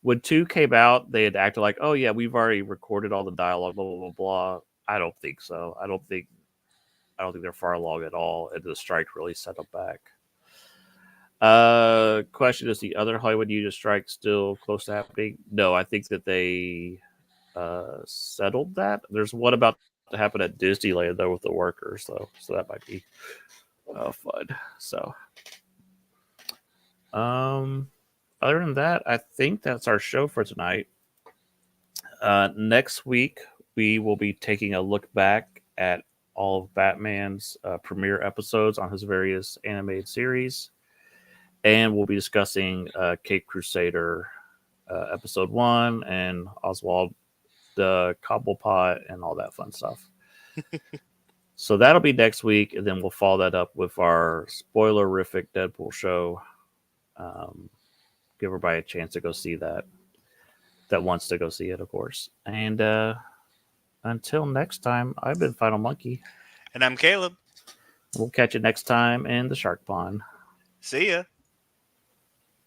Speaker 1: when 2 came out, they had acted like, oh yeah, we've already recorded all the dialogue, blah blah blah blah. I don't think so. I don't think they're far along at all, and the strike really set them back. Question: is the other Hollywood union strike still close to happening? No, I think that they settled that. There's one about to happen at Disneyland though with the workers, though, so that might be fun. So, um, other than that, I think that's our show for tonight. Next week we will be taking a look back at all of Batman's premiere episodes on his various animated series, and we'll be discussing Cape Crusader episode 1 and Oswald the Cobblepot and all that fun stuff. So that'll be next week, and then we'll follow that up with our spoilerific Deadpool show. Give everybody a chance to go see that wants to go see it, of course. And until next time, I've been Final Monkey.
Speaker 2: And I'm Caleb.
Speaker 1: We'll catch you next time in the Shark Pond.
Speaker 2: See ya.